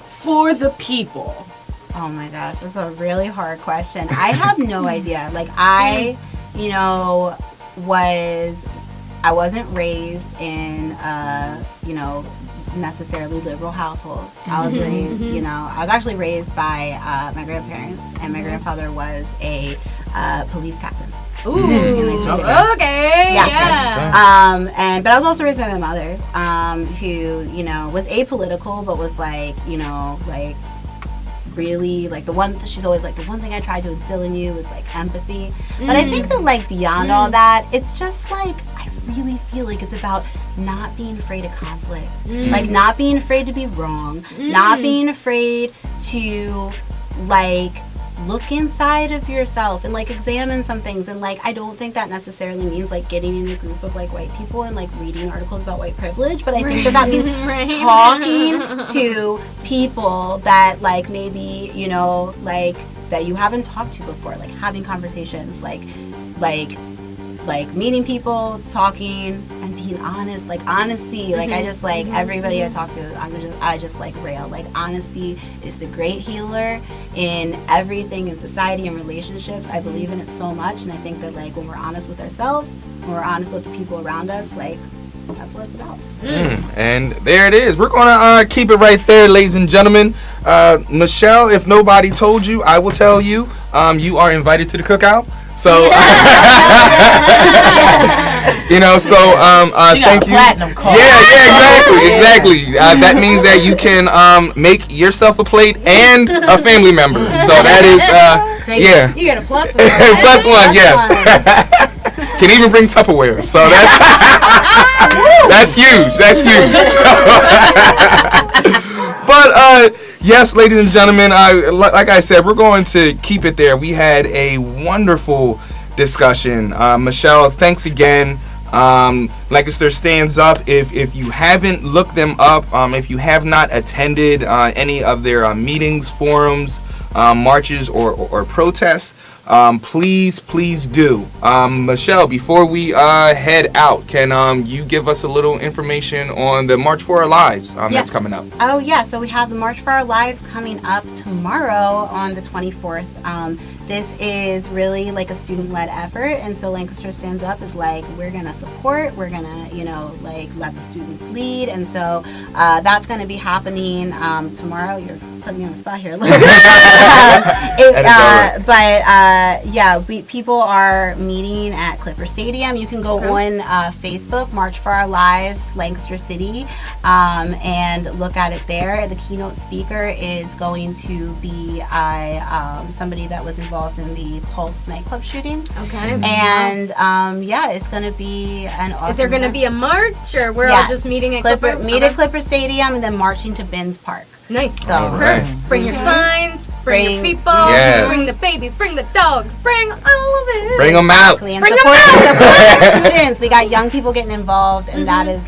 for the people? Oh my gosh, that's a really hard question. I have no idea. Like, I wasn't raised in necessarily liberal household. I was raised, I was actually raised by my grandparents, and my grandfather was a police captain. Ooh, okay, yeah. But I was also raised by my mother, who, was apolitical, but was really she's always like, the one thing I tried to instill in you was like empathy. But I think that beyond all that, it's just I really feel like it's about not being afraid of conflict, not being afraid to be wrong, not being afraid to look inside of yourself and examine some things. And I don't think that necessarily means getting in a group of white people and reading articles about white privilege, but I think that means talking to people that maybe that you haven't talked to before, having conversations, meeting people, talking, and being honest, honesty. I just everybody I talk to, I just rail. Honesty is the great healer in everything, in society and relationships. I believe in it so much, and I think that when we're honest with ourselves, when we're honest with the people around us, that's what it's about. And there it is. We're gonna keep it right there, ladies and gentlemen. Michelle, if nobody told you, I will tell you. You are invited to the cookout. So, thank you. Platinum card. Exactly. That means that you can make yourself a plate and a family member. So that is, You got a plus one. plus one, yes. Can even bring Tupperware. So that's huge. That's huge. But yes, ladies and gentlemen, like I said, we're going to keep it there. We had a wonderful discussion. Michelle, thanks again. Lancaster Stands Up. If you haven't looked them up, if you have not attended any of their meetings, forums, marches, or protests, please do. Michelle, before we head out, can you give us a little information on the March for Our Lives that's coming up? Oh yeah, so we have the March for Our Lives coming up tomorrow on the 24th. This is really a student-led effort, and so Lancaster Stands Up is we're gonna support, we're gonna let the students lead, and so that's gonna be happening tomorrow. You're putting me on the spot here a little bit. People are meeting at Clipper Stadium. You can go on Facebook, March for Our Lives, Lancaster City, and look at it there. The keynote speaker is going to be somebody that was involved in the Pulse nightclub shooting. Okay. And it's going to be an awesome. Is there going to be a march, or we're all just meeting at Clipper? Meet at Clipper Stadium and then marching to Benz Park. Nice. So bring your signs, bring your people, bring the babies, bring the dogs, bring all of it. Bring them out. And support the students. We got young people getting involved, and that is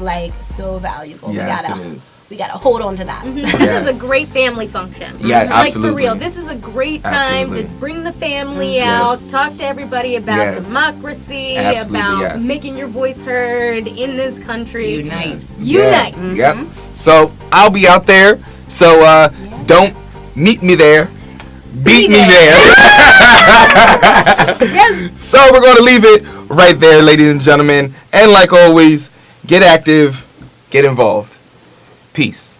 so valuable. Yes, it is. We gotta hold on to that. This is a great family function. Yeah, absolutely. For real, this is a great time to bring the family out, talk to everybody about democracy, about making your voice heard in this country. Unite. Yep. So I'll be out there. So don't meet me there. Beat me there. So we're going to leave it right there, ladies and gentlemen. And like always, get active, get involved. Peace.